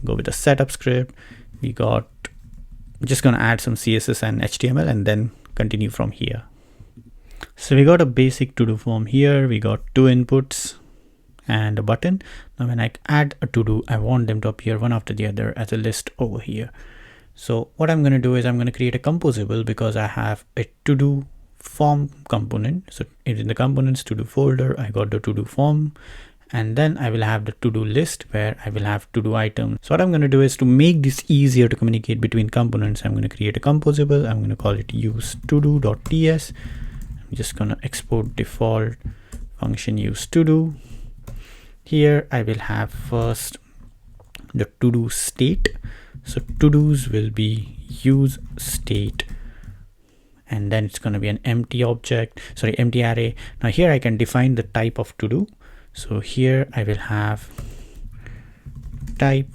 go with a setup script. Just going to add some CSS and HTML and then continue from here. So we got a basic to-do form here. We got two inputs and a button. Now when I add a to-do, I want them to appear one after the other as a list over here. So what I'm going to do is I'm going to create a composable, because I have a to-do form component. So in the components to-do folder, I got the to-do form, and then I will have the to-do list where I will have to-do items. So what I'm going to do is, to make this easier to communicate between components, I'm going to create a composable. I'm going to call it use to-do.ts. I'm just going to export default function use to do. Here I will have first the to do state. So to do's will be use state, and then it's going to be an empty object, sorry, empty array. Now here I can define the type of to do. So here I will have type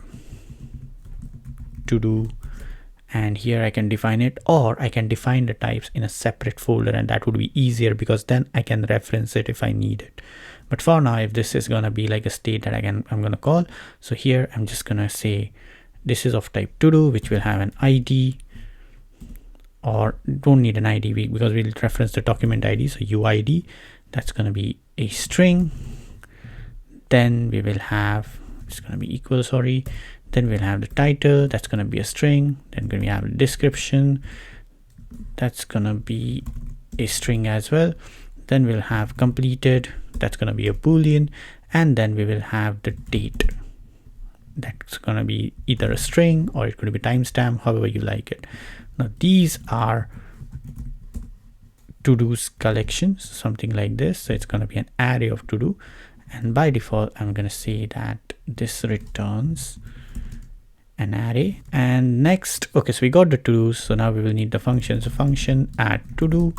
to do, and here I can define it, or I can define the types in a separate folder, and that would be easier because then I can reference it if I need it. But for now, if this is going to be like a state that I'm going to call, so here I'm just going to say this is of type to do, which will have an ID, or don't need an ID because we'll reference the document ID. So UID, that's going to be a string. Then we will have, it's going to be equal, sorry. Then we'll have the title, that's going to be a string. Then we have a description, that's going to be a string as well. Then we'll have completed, that's going to be a boolean. And then we will have the date, that's going to be either a string or it could be timestamp, however you like it. Now these are to-dos collections, something like this. So it's going to be an array of to-do, and by default I'm going to say that this returns an array. And next, okay, so we got the to-dos, so now we will need the function. So function add to-do.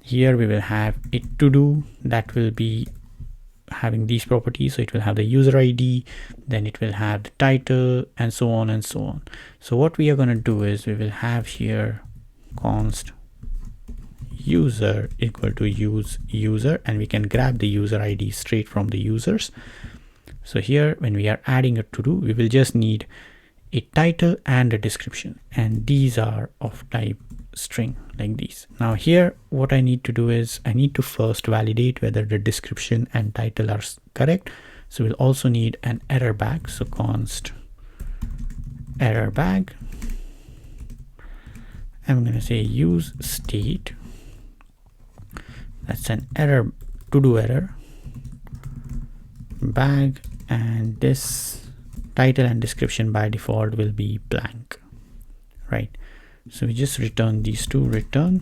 Here we will have a to-do that will be having these properties. So it will have the user ID, then it will have the title, and so on and so on. So what we are going to do is we will have here const user equal to use user, and we can grab the user ID straight from the users. So here when we are adding a to do, we will just need a title and a description, and these are of type string like these. Now here what I need to do is I need to first validate whether the description and title are correct. So we'll also need an error bag. So const error bag, I'm going to say use state, that's an error, to do error bag, and this title and description by default will be blank, right? So we just return these two, return,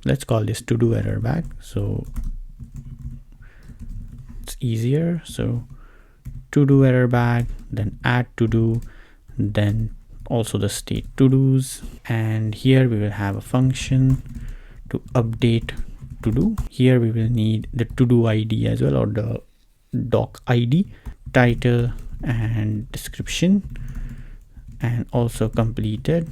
let's call this to do error bag, so it's easier. So to do error bag, then add to do, then also the state to do's, and here we will have a function to update to do. Here we will need the to do ID as well, or the doc ID, title and description, and also completed.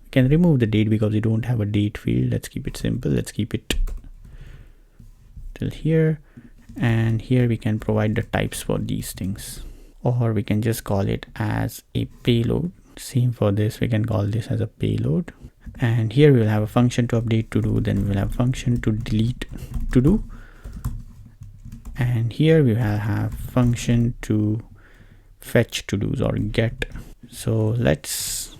We can remove the date because we don't have a date field. Let's keep it simple. Let's keep it till here, and here we can provide the types for these things, or we can just call it as a payload. Same for this, we can call this as a payload. And here we will have a function to update to do, then we will have a function to delete to do, and here we will have function to fetch to do's or get. So let's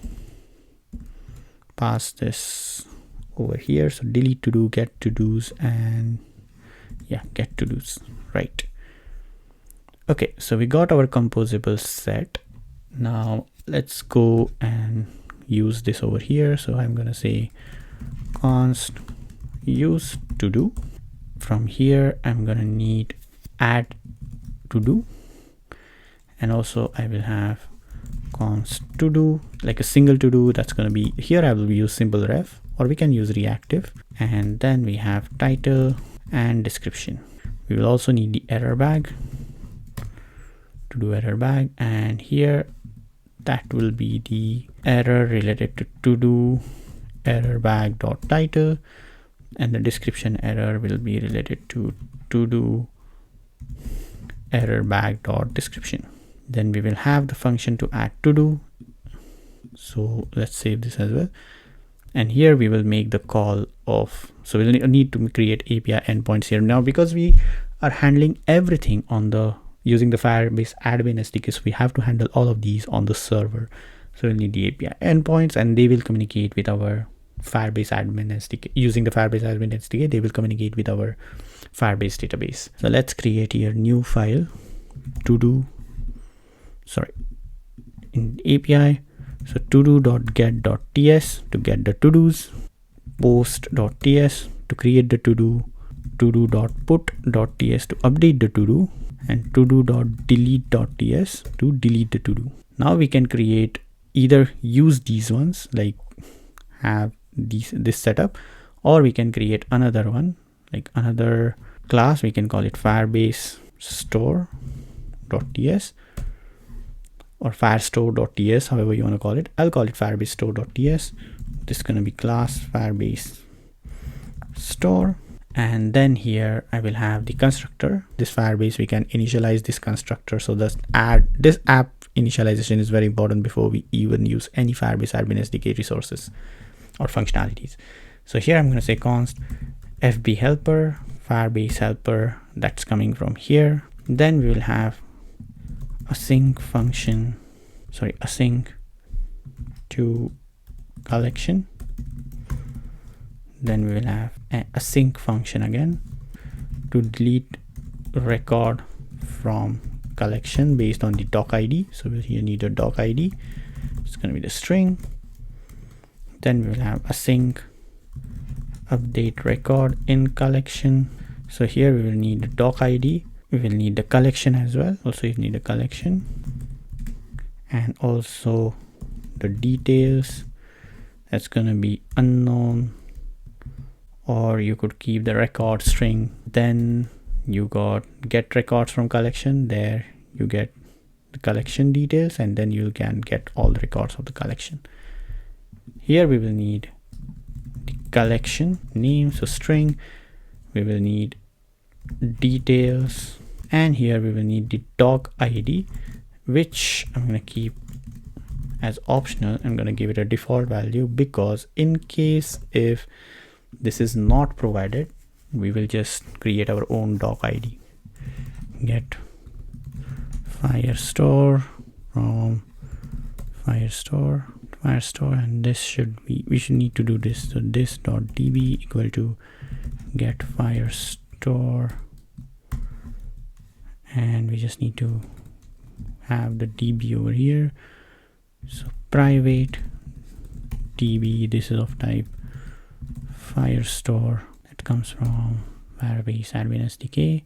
pass this over here. So delete to do, get to do's, and yeah, get to do's, right? Okay, so we got our composable set. Now let's go and use this over here. So I'm going to say const use to do. From here I'm going to need add to do, and also I will have const to do, like a single to do. That's going to be here, I will use simple ref, or we can use reactive. And then we have title and description. We will also need the error bag, to do error bag, and here that will be the error related to do error bag dot title, and the description error will be related to do error bag dot description. Then we will have the function to add to do. So let's save this as well, and here we will make the call of, so we'll need to create API endpoints here. Now because we are handling everything on the using the Firebase admin SDK, so we have to handle all of these on the server. So we'll need the API endpoints, and they will communicate with our Firebase admin SDK. Using the Firebase admin SDK, they will communicate with our Firebase database. So let's create here new file to do, sorry, in API. So to do.get.ts to get the to do's, post.ts to create the to do, todo.put.ts to update the to-do, and todo.delete.ts to delete the to-do. Now we can create, either use these ones, like have this setup, or we can create another one, like another class. We can call it Firebase store.ts or firestore.ts, however you want to call it. I'll call it Firebase store.ts. This is going to be class Firebase store, and then here I will have the constructor. This Firebase, we can initialize this constructor. So this app initialization is very important before we even use any Firebase admin SDK resources or functionalities. So here I'm going to say const fb helper, Firebase helper, that's coming from here. Then we will have async function, async to collection. Then we will have an async function again to delete record from collection based on the doc ID. So we'll here need a doc ID. It's going to be the string. Then we will have async update record in collection. So here we will need the doc ID. We will need the collection as well. Also you need a collection, and also the details. That's going to be unknown, or you could keep the record string. Then you got get records from collection. There you get the collection details, and then you can get all the records of the collection. Here we will need the collection name, so string. We will need details, and here we will need the doc ID, which I'm going to keep as optional. I'm going to give it a default value, because in case if this is not provided, we will just create our own doc ID. Get Firestore from Firestore, and this should be, we should need to do this. So this dot db equal to get Firestore, and we just need to have the db over here. So private db, this is of type Firestore, that comes from Firebase admin SDK.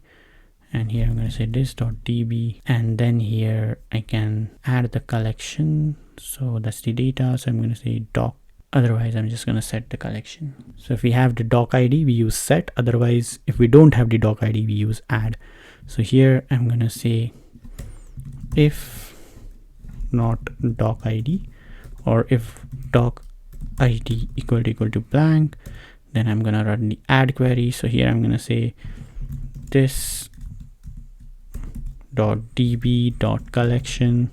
And here I'm going to say this dot db, and then here I can add the collection. So that's the data. So I'm going to say doc. Otherwise I'm just going to set the collection. So if we have the doc ID, we use set. Otherwise, if we don't have the doc ID, we use add. So here I'm going to say if not doc ID, or if doc ID equal to blank, then I'm going to run the add query. So here I'm going to say this dot db dot collection,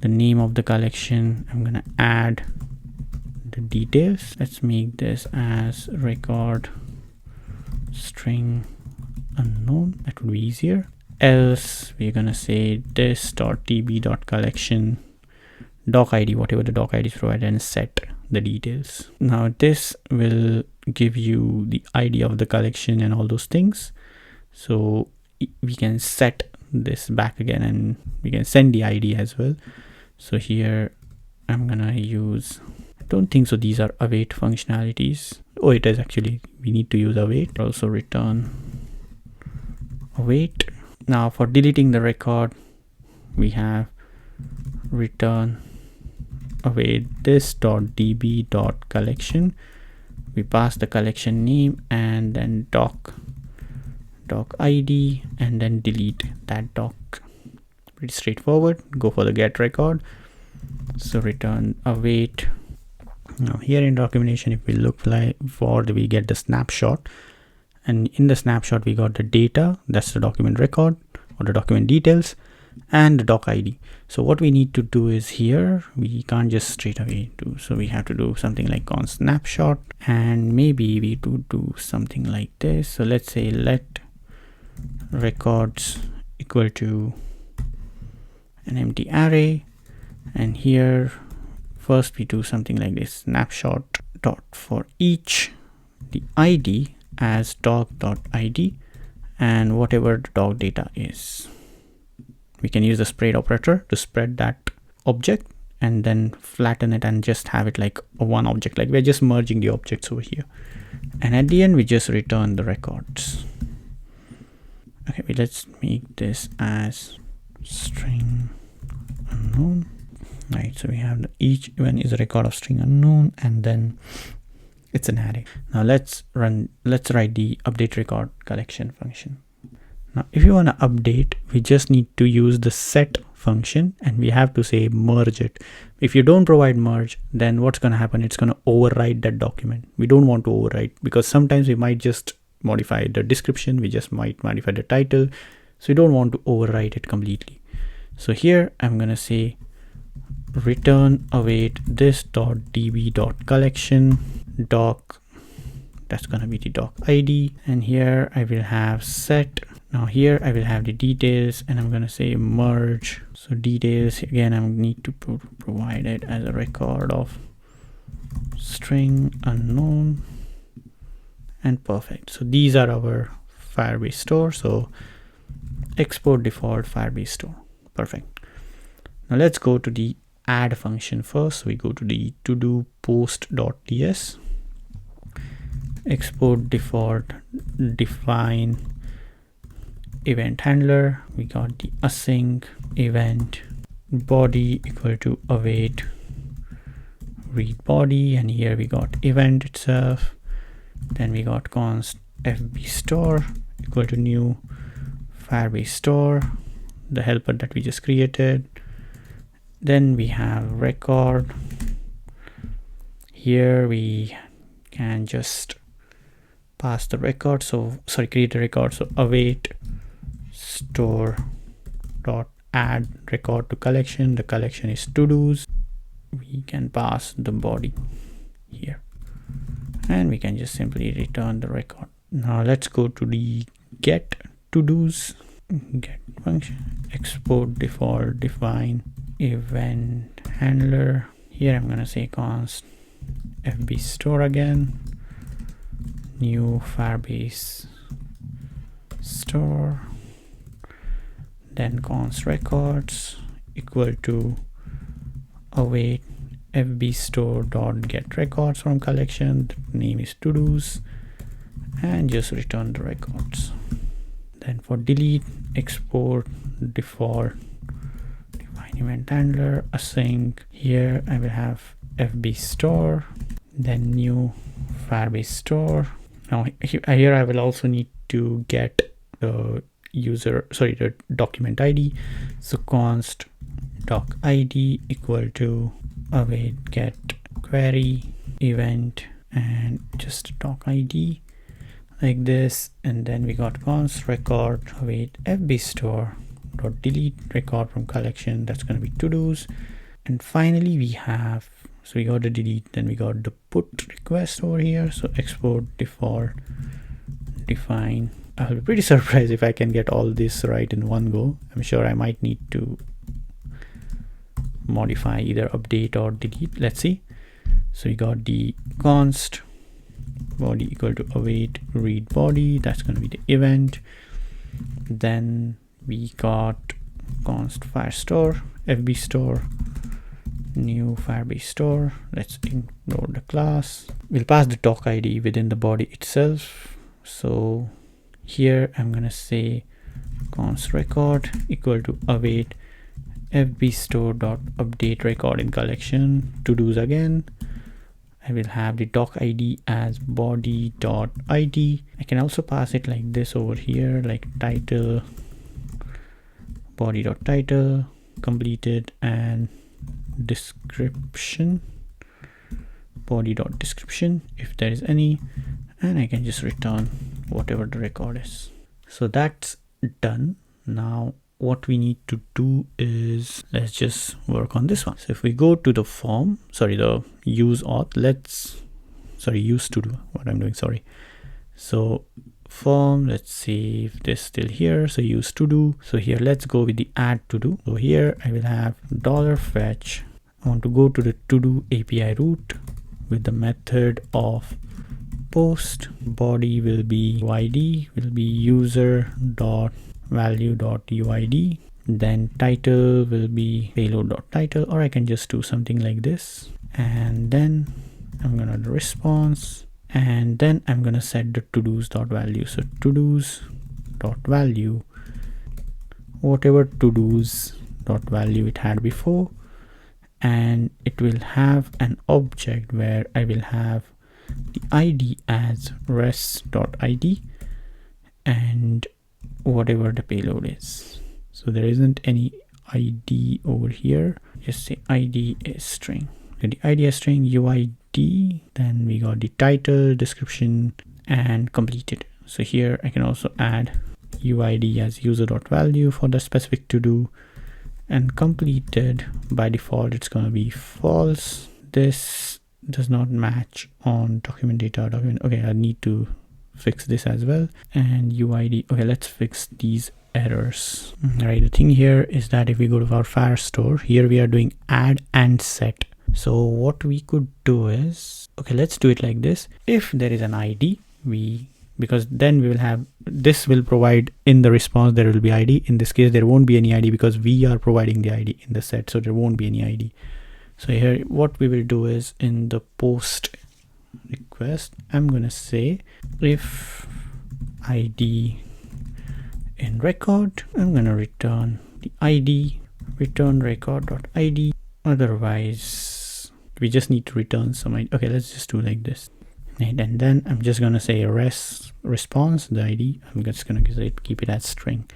the name of the collection. I'm going to add the details. Let's make this as record string unknown. That would be easier. Else we're going to say this dot db dot collection doc ID, whatever the doc ID is provided, and set the details. Now this will give you the ID of the collection and all those things. So we can set this back again, and we can send the ID as well. So here I'm gonna use, I don't think so these are await functionalities. Oh, it is actually, we need to use await. Also return await. Now for deleting the record, we have return await this dot db dot collection. We pass the collection name and then doc ID, and then delete that doc. Pretty straightforward. Go for the get record. So return await. Now here in documentation, if we look for we get the snapshot, and in the snapshot we got the data, that's the document record or the document details, and the doc ID. So what we need to do is, here we can't just straight away do, so we have to do something like const snapshot, and maybe we do something like this. So let's say let records equal to an empty array, and here first we do something like this, snapshot dot for each the ID as doc.id and whatever the doc data is. We can use the spread operator to spread that object and then flatten it and just have it like a one object, like we're just merging the objects over here. And at the end we just return the records. Okay, let's make this as string unknown. Right, so we have each event is a record of string unknown, and then it's an array. Now let's write the update record collection function. Now if you want to update, we just need to use the set function, and we have to say merge it. If you don't provide merge, then what's going to happen, it's going to override that document. We don't want to overwrite, because sometimes we might just modify the description, we just might modify the title, so we don't want to overwrite it completely. So here I'm going to say return await this.db.collection doc, that's going to be the doc ID, and here I will have set. Now here I will have the details, and I'm going to say merge. So details, again I need to provide it as a record of string unknown, and perfect. So these are our Firebase store. So export default Firebase store. Perfect. Now let's go to the add function first. We go to the to do post.ts, export default, define event handler. We got the async event body equal to await read body, and here we got event itself. Then we got const fb store equal to new Firebase store, the helper that we just created. Then we have record. Here we can just pass the record, so create a record. So await store dot add record to collection. The collection is to dos. We can pass the body here, and we can just simply return the record. Now let's go to the get to dos, get function, export default, define event handler. Here I'm going to say const fb store again, new Firebase store, then const records equal to await fb store dot get records from collection. The name is to dos, and just return the records. Then for delete, export default, define event handler, async. Here I will have fb store, then new Firebase store. Now here I will also need to get the the document ID. So const doc ID equal to await get query event, and just doc ID like this. And then we got const record await fb store dot delete record from collection, that's going to be to dos. And finally we have, so we got the delete, then we got the put request over here. So export default, define. I'll be pretty surprised if I can get all this right in one go. I'm sure I might need to modify either update or delete. Let's see. So we got the const body equal to await read body, that's going to be the event. Then we got const firestore fb store, new Firebase store. Let's ignore the class. We'll pass the doc ID within the body itself. So here I'm gonna say const record equal to await fb store dot update record in collection, to dos again. I will have the doc ID as body dot id. I can also pass it like this over here, like title, body dot title, completed, and description, body dot description if there is any, and I can just return whatever the record is. So that's done. Now what we need to do is, let's just work on this one. So if we go to the form, the use auth, use to do what I'm doing, so form, let's see if this is still here. So use to do. So here let's go with the add to do. So here I will have $fetch. I want to go to the to do API root with the method of post. Body will be uid, will be user dot value dot uid. Then title will be payload dot title, or I can just do something like this. And then I'm gonna do response, and then I'm gonna set the to dos dot value. So to dos dot value whatever to-dos dot value it had before, and it will have an object where I will have the ID as res.id and whatever the payload is. So there isn't any ID over here, just say ID is string. So the ID is string UID, then we got the title, description, and completed. So here I can also add UID as user.value for the specific to do, and completed by default it's going to be false. This does not match on document data document. Okay, I need to fix this as well. And UID, okay, let's fix these errors. All right, the thing here is that if we go to our Firestore, here we are doing add and set. So what we could do is, okay, let's do it like this. If there is an ID, because then we will have, this will provide in the response, there will be ID. In this case, there won't be any ID because we are providing the ID in the set. So there won't be any ID. So here, what we will do is in the post request, I'm going to say if ID in record, I'm going to return the ID, return record.id. Otherwise, we just need to return some ID. Okay, let's just do like this. And then I'm just going to say response, the ID. I'm just going to keep it as string.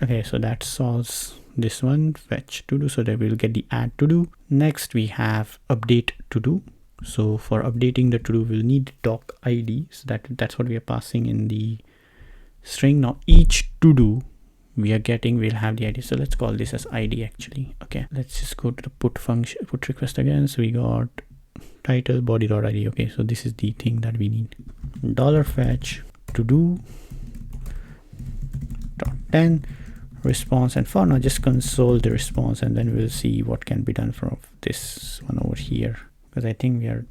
Okay, so that solves this one, fetch to do. So that we'll get the add to do. Next, we have update to do. So for updating the to do, we'll need doc ID. So that's what we are passing in the string. Now each to do we are getting, we'll have the ID. So let's call this as ID actually. Okay, let's just go to the put function, put request again. So we got title body.id. Okay, so this is the thing that we need. $fetch to do .10 response, and for now just console the response, and then we'll see what can be done from this one over here, because I think we are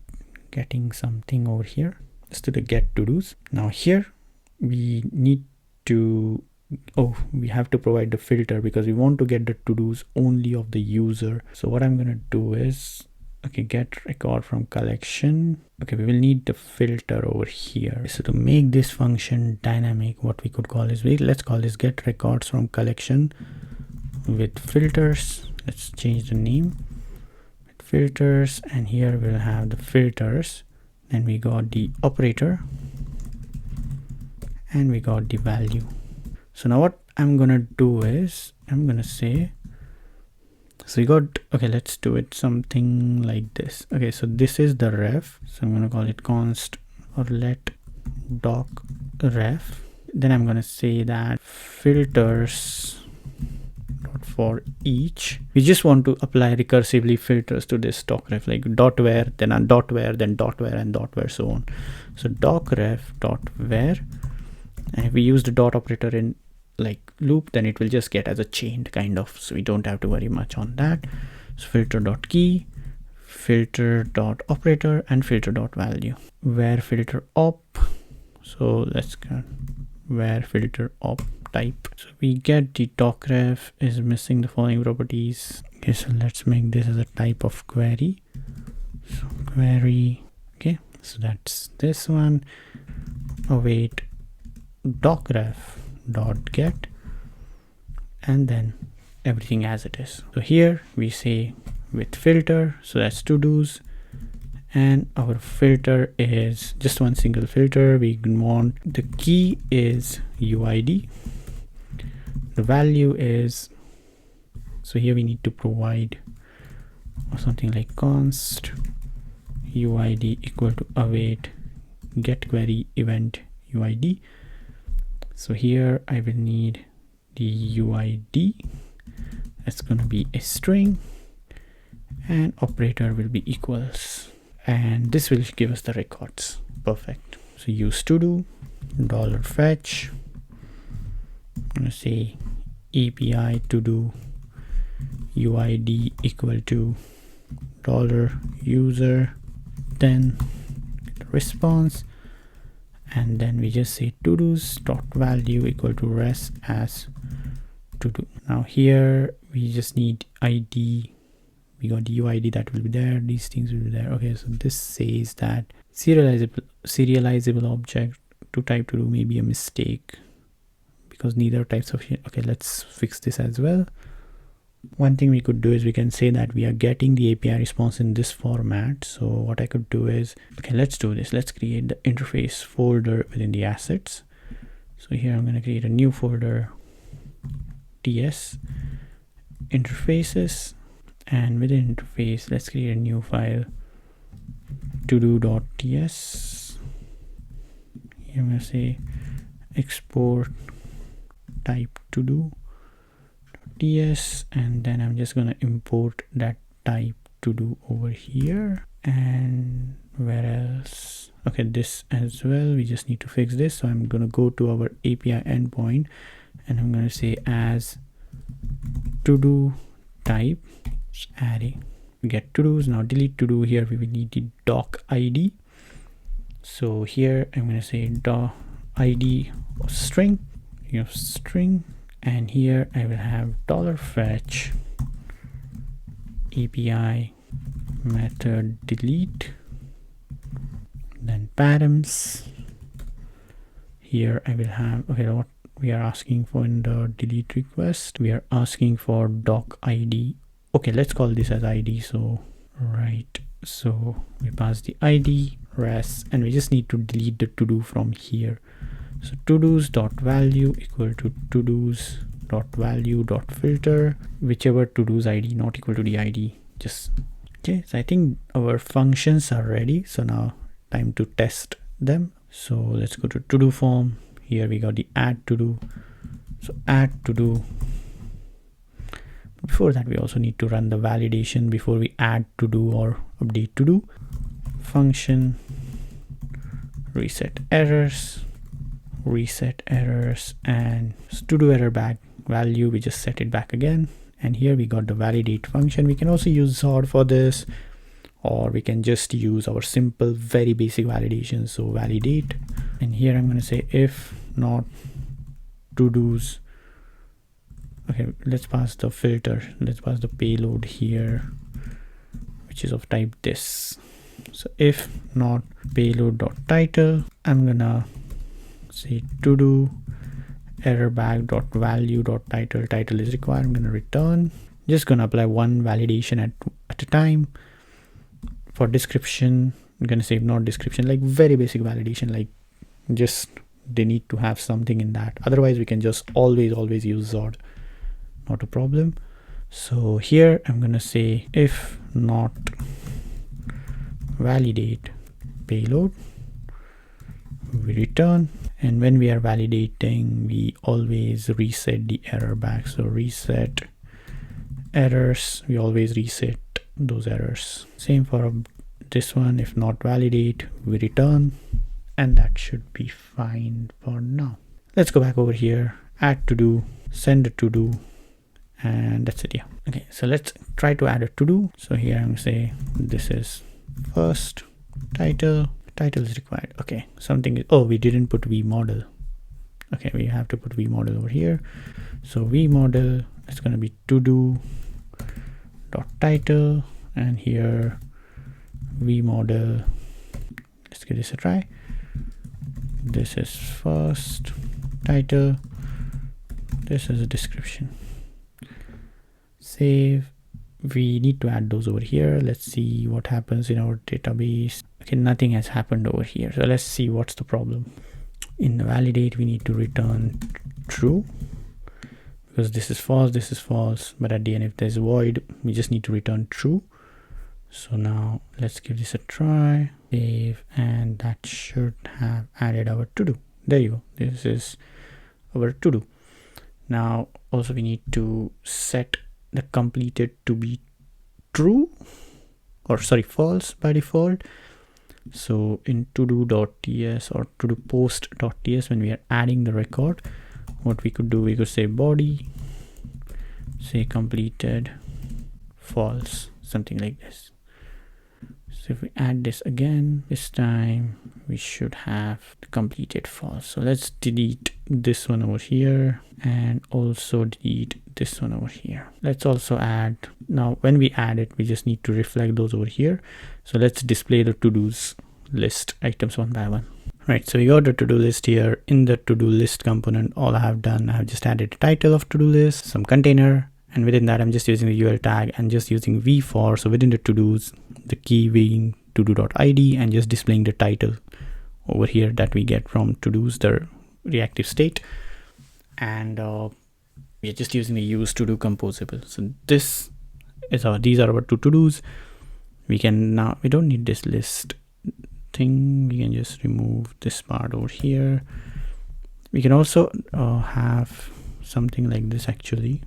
getting something over here. Let's do the get to do's. Now here we need to, we have to provide the filter because we want to get the to do's only of the user. So what I'm going to do is, okay, get record from collection. Okay, we will need the filter over here. So to make this function dynamic, what we could call is, let's call this get records from collection with filters. Let's change the name with filters, and here we'll have the filters. Then we got the operator and we got the value. So now what I'm gonna do is, I'm gonna say, so we got, okay, let's do it something like this. Okay, so this is the ref. So I'm going to call it const or let doc ref. Then I'm going to say that filters for each. We just want to apply recursively filters to this doc ref, like dot where, then a dot where, then dot where, and dot where, so on. So doc ref dot where, and if we use the dot operator in like loop, then it will just get as a chained kind of, so we don't have to worry much on that. So filter dot key, filter dot operator, and filter dot value. Where filter op, so let's go where filter op type. So we get the docref is missing the following properties. Okay, so let's make this as a type of query. So query, okay, so that's this one. Await docref dot get, and then everything as it is. So here we say with filter, so that's to do's, and our filter is just one single filter. We want the key is UID, the value is, so here we need to provide something like const UID equal to await get query event UID. So here I will need the UID, that's going to be a string, and operator will be equals, and this will give us the records. Perfect. So use to do $fetch, I'm going to say API to do UID equal to $user, then response, and then we just say to do's dot value equal to res as to do. Now here we just need ID, we got the UID that will be there, these things will be there. Okay, so this says that serializable object to type to do may be a mistake. because neither types of okay, let's fix this as well. One thing we could do is we can say that we are getting the API response in this format. So what I could do is, okay, let's do this. Let's create the interface folder within the assets. So here I'm going to create a new folder, TS interfaces, and within interface, let's create a new file, todo.ts. Here I'm going to say export type todo ts, and then I'm just going to import that type to do over here. And where else? Okay, this as well, we just need to fix this. So I'm going to go to our API endpoint and I'm going to say as to do type array get to do's. Now delete to do. Here we will need the doc id. So here I'm going to say doc id of string, string, and here I will have $fetch API method delete, then params. Here I will have, okay, what we are asking for in the delete request, we are asking for doc id. Okay, let's call this as id. So right, so we pass the id res, and we just need to delete the to do from here. So to-dos dot value equal to to-dos dot value dot filter, whichever to-dos id not equal to the id. Just okay. So I think our functions are ready. So now time to test them. So let's go to to-do form. Here we got the add to-do. So add to-do. Before that, we also need to run the validation before we add to-do or update to-do. Function reset errors, and to-do error back value, we just set it back again. And here we got the validate function. We can also use Zod for this, or we can just use our simple, very basic validation. So validate, and here I'm going to say if not to-dos. Okay, let's pass the filter. Let's pass the payload here, which is of type this. So if not payload dot title, I'm gonna say to do error back dot value dot title. Title is required. I'm gonna return. Just gonna apply one validation at a time. For description, I'm gonna say not description, like very basic validation, like just they need to have something in that. Otherwise, we can just always use Zod. Not a problem. So here I'm gonna say if not validate payload, we return. And when we are validating, we always reset the error back. So reset errors, we always reset those errors. Same for this one. If not validate, we return, and that should be fine for now. Let's go back over here, add to do, send a to do, and that's it. Yeah. Okay, so let's try to add a to do. So here I'm gonna say this is first title is required. Okay, something is, oh, we didn't put v model. Okay, we have to put v model over here. So v model is going to be to do dot title, and here v model, let's give this a try. This is first title, this is a description. Save. We need to add those over here. Let's see what happens in our database. Okay, nothing has happened over here. So let's see what's the problem. In the validate, we need to return true because this is false, but at the end, if there's a void, we just need to return true. So now let's give this a try, save, and that should have added our to do. There you go. This is our to do. Now also we need to set the completed to be true, or sorry, false by default. So in todo.ts or todo post.ts, when we are adding the record, what we could do, we could say body, say completed false, something like this. So if we add this again, this time we should have completed false. So let's delete this one over here and also delete this one over here. Let's also add, now when we add it, we just need to reflect those over here. So let's display the to-dos list items one by one. Right, so we got the to-do list here. In the to-do list component, all I have done, I have just added a title of to-do list, some container, and within that I'm just using the UL tag and just using v for, so within the to-dos, the key being to-do.id, and just displaying the title over here that we get from to-dos, the reactive state. And we're just using the use to-do composable. So this is these are our two to-dos. We don't need this list thing. We can just remove this part over here. We can also have something like this actually.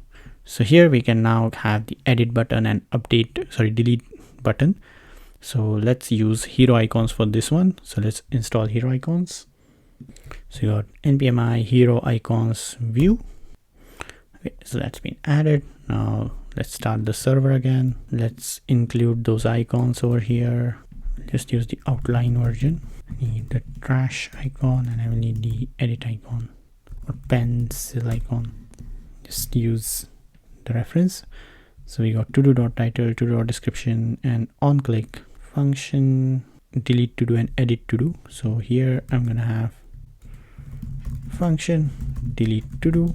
So here we can now have the edit button and delete button. So let's use hero icons for this one. So let's install hero icons. So you got npmi hero icons view. Okay, so that's been added. Now let's start the server again. Let's include those icons over here. Just use the outline version. I need the trash icon, and I will need the edit icon or pencil icon. Just use the reference. So we got to-do.title, to-do.description, and on click function delete to-do and edit to-do. So here I'm gonna have function delete to-do,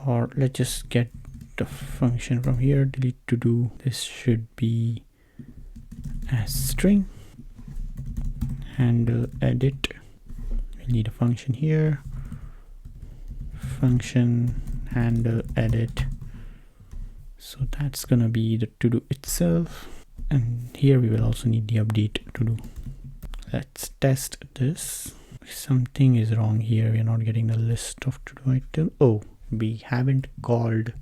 or let's just get the function from here, delete to-do. This should be as string, handle edit. We need a function here, function handle edit. So that's gonna be the to-do itself, and here we will also need the update to-do. Let's test this. Something is wrong here. We're not getting the list of to-do items. Oh, we haven't called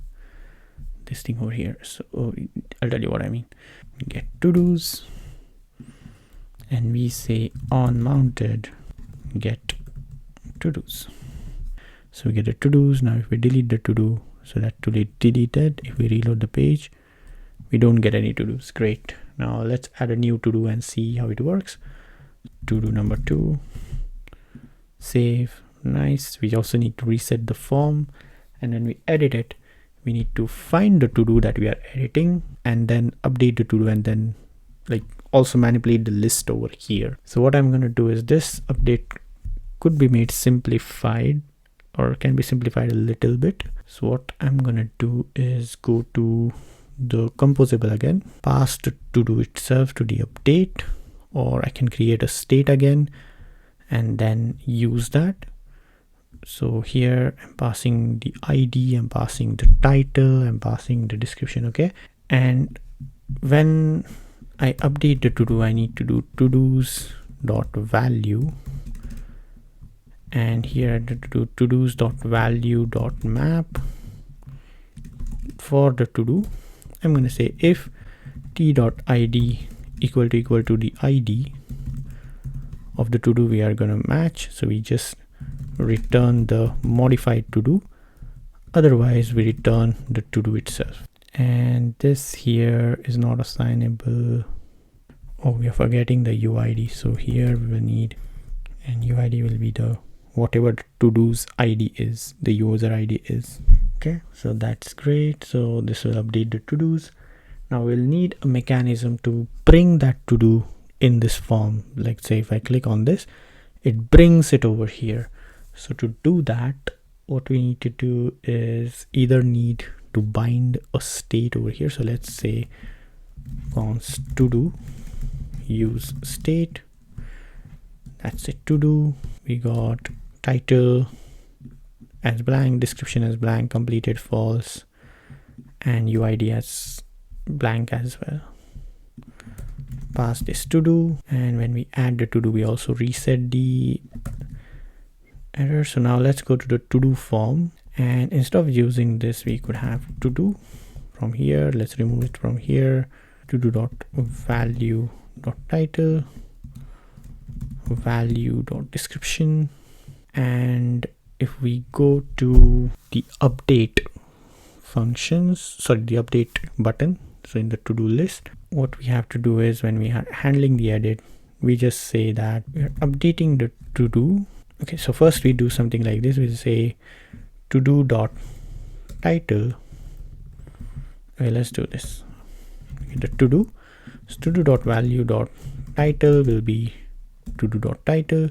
this thing over here. So I'll tell you what I mean. Get to-dos, and we say on mounted get to-dos. So we get the to-dos. Now if we delete the to-do, so that to-do deleted, if we reload the page, we don't get any to-dos. Great. Now let's add a new to-do and see how it works. To-do number 2, save. Nice. We also need to reset the form, and when we edit it, we need to find the to-do that we are editing and then update the to-do, and then like also manipulate the list over here. So what I'm going to do is, this update could be made simplified, or can be simplified a little bit. So what I'm going to do is go to the composable again, pass the to-do itself to the update, or I can create a state again and then use that. So here I'm passing the ID, I'm passing the title, I'm passing the description. Okay, and when I update the to-do, I need to do to-dos.value, and here I do to-dos.value.map. For the to-do, I'm going to say if t.id equal to the ID of the to-do we are going to match. So we just return the modified to-do, otherwise we return the to-do itself. And this here is not assignable. Oh, we are forgetting the UID. So here we will need, and UID will be the whatever the to-do's ID is, the user ID is. Okay, so that's great. So this will update the to-dos. Now we'll need a mechanism to bring that to-do in this form. Like say if I click on this, it brings it over here. So to do that, what we need to do is either need to bind a state over here. So let's say const to-do use state. That's it, to-do. We got title as blank, description as blank, completed false, and UID as blank as well. Pass this to-do, and when we add the to-do, we also reset the error. So now let's go to the to-do form, and instead of using this, we could have to-do from here. Let's remove it from here. to-do.value.title, value.description, and if we go to the update functions, the update button, so in the to-do list, what we have to do is when we are handling the edit, we just say that we are updating the to-do. Okay, so first we do something like this. We say to-do.title. Okay, let's do this. Okay, the to-do, so to-do.value.title will be to-do.title.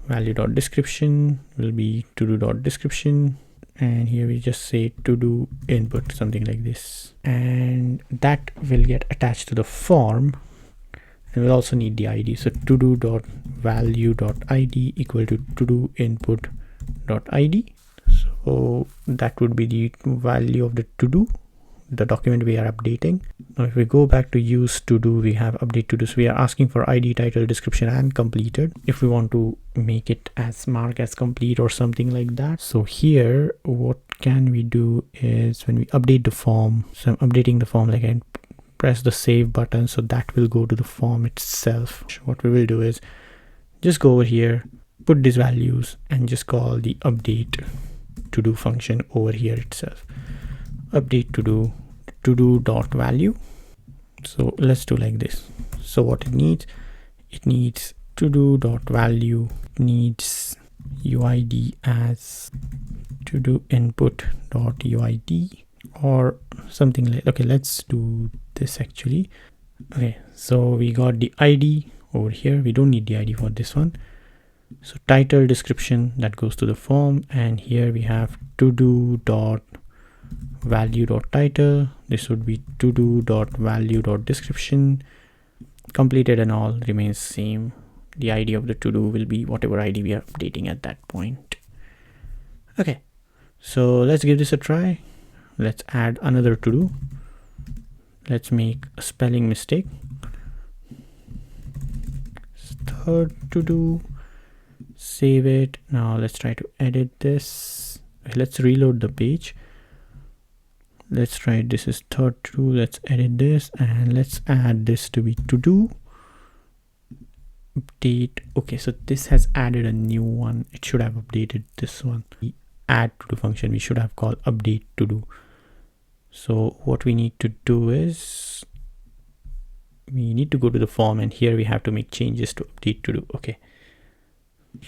value.description will be to-do.description, and here we just say to-do input, something like this, and that will get attached to the form. And we'll also need the ID, so to-do.value.id equal to to-do input.id. So that would be the value of the to-do, the document we are updating. Now if we go back to use to do, we have update to do, so we are asking for ID, title, description, and completed. If we want to make it as mark as complete or something like that, so here what can we do is when we update the form, so I'm updating the form, like I press the save button, so that will go to the form itself. What we will do is just go over here, put these values, and just call the update to do function over here itself. Update to do dot value. So let's do like this. So what it needs to do dot value, needs UID as to do input dot UID or something like, okay, let's do this actually. Okay, so we got the ID over here. We don't need the ID for this one. So title, description, that goes to the form, and here we have to do dot value dot title. This would be to do dot value dot description. Completed and all remains same. The ID of the to do will be whatever ID we are updating at that point. Okay, so let's give this a try. Let's add another to do. Let's make a spelling mistake. Third to do. Save it. Now let's try to edit this. Let's reload the page. Let's try, this is third to do. Let's edit this and let's add this to be to do. Update. Okay, so this has added a new one. It should have updated this one. The add to do function we should have called update to do. So what we need to do is we need to go to the form, and here we have to make changes to update to do. Okay,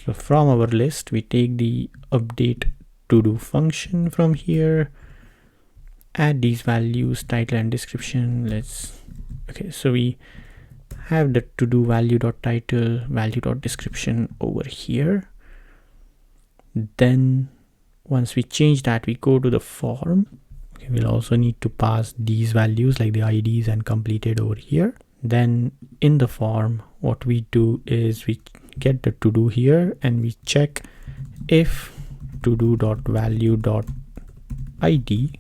so from our list we take the update to do function from here, add these values, title and description. Okay, so we have the to do value dot title, value dot description over here. Then once we change that, we go to the form. Okay, we'll also need to pass these values like the IDs and completed over here. Then in the form, what we do is we get the to do here and we check if to do dot value dot ID,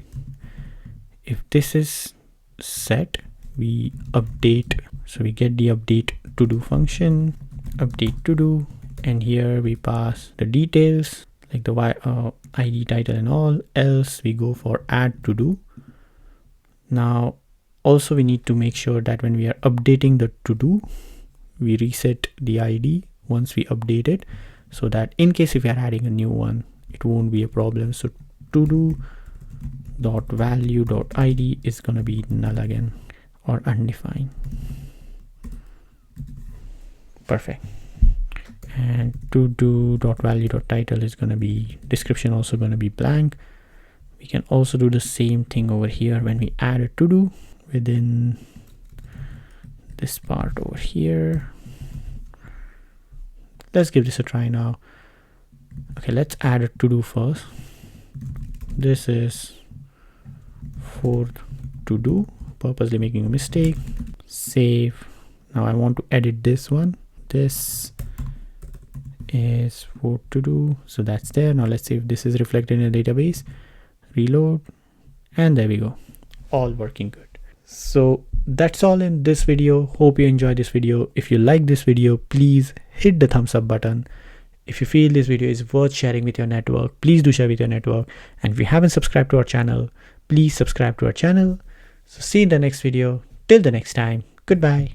if this is set, we update. So we get the update to do function, update to do, and here we pass the details like the ID, title and all. Else we go for add to do. Now also we need to make sure that when we are updating the to do, we reset the ID once we update it, so that in case if we are adding a new one, it won't be a problem. So to do dot value dot ID is going to be null again or undefined. Perfect. And to do dot value dot title is going to be description, also going to be blank. We can also do the same thing over here when we add a to do within this part over here. Let's give this a try now. Okay, let's add a to do first. This is fourth to do, purposely making a mistake. Save. Now I want to edit this one. This is fourth to do, so that's there. Now let's see if this is reflected in the database. Reload, and there we go, all working good. So that's all in this video. Hope you enjoyed this video. If you like this video, please hit the thumbs up button. If you feel this video is worth sharing with your network, please do share with your network. And if you haven't subscribed to our channel, please subscribe to our channel. So see you in the next video. Till the next time, goodbye.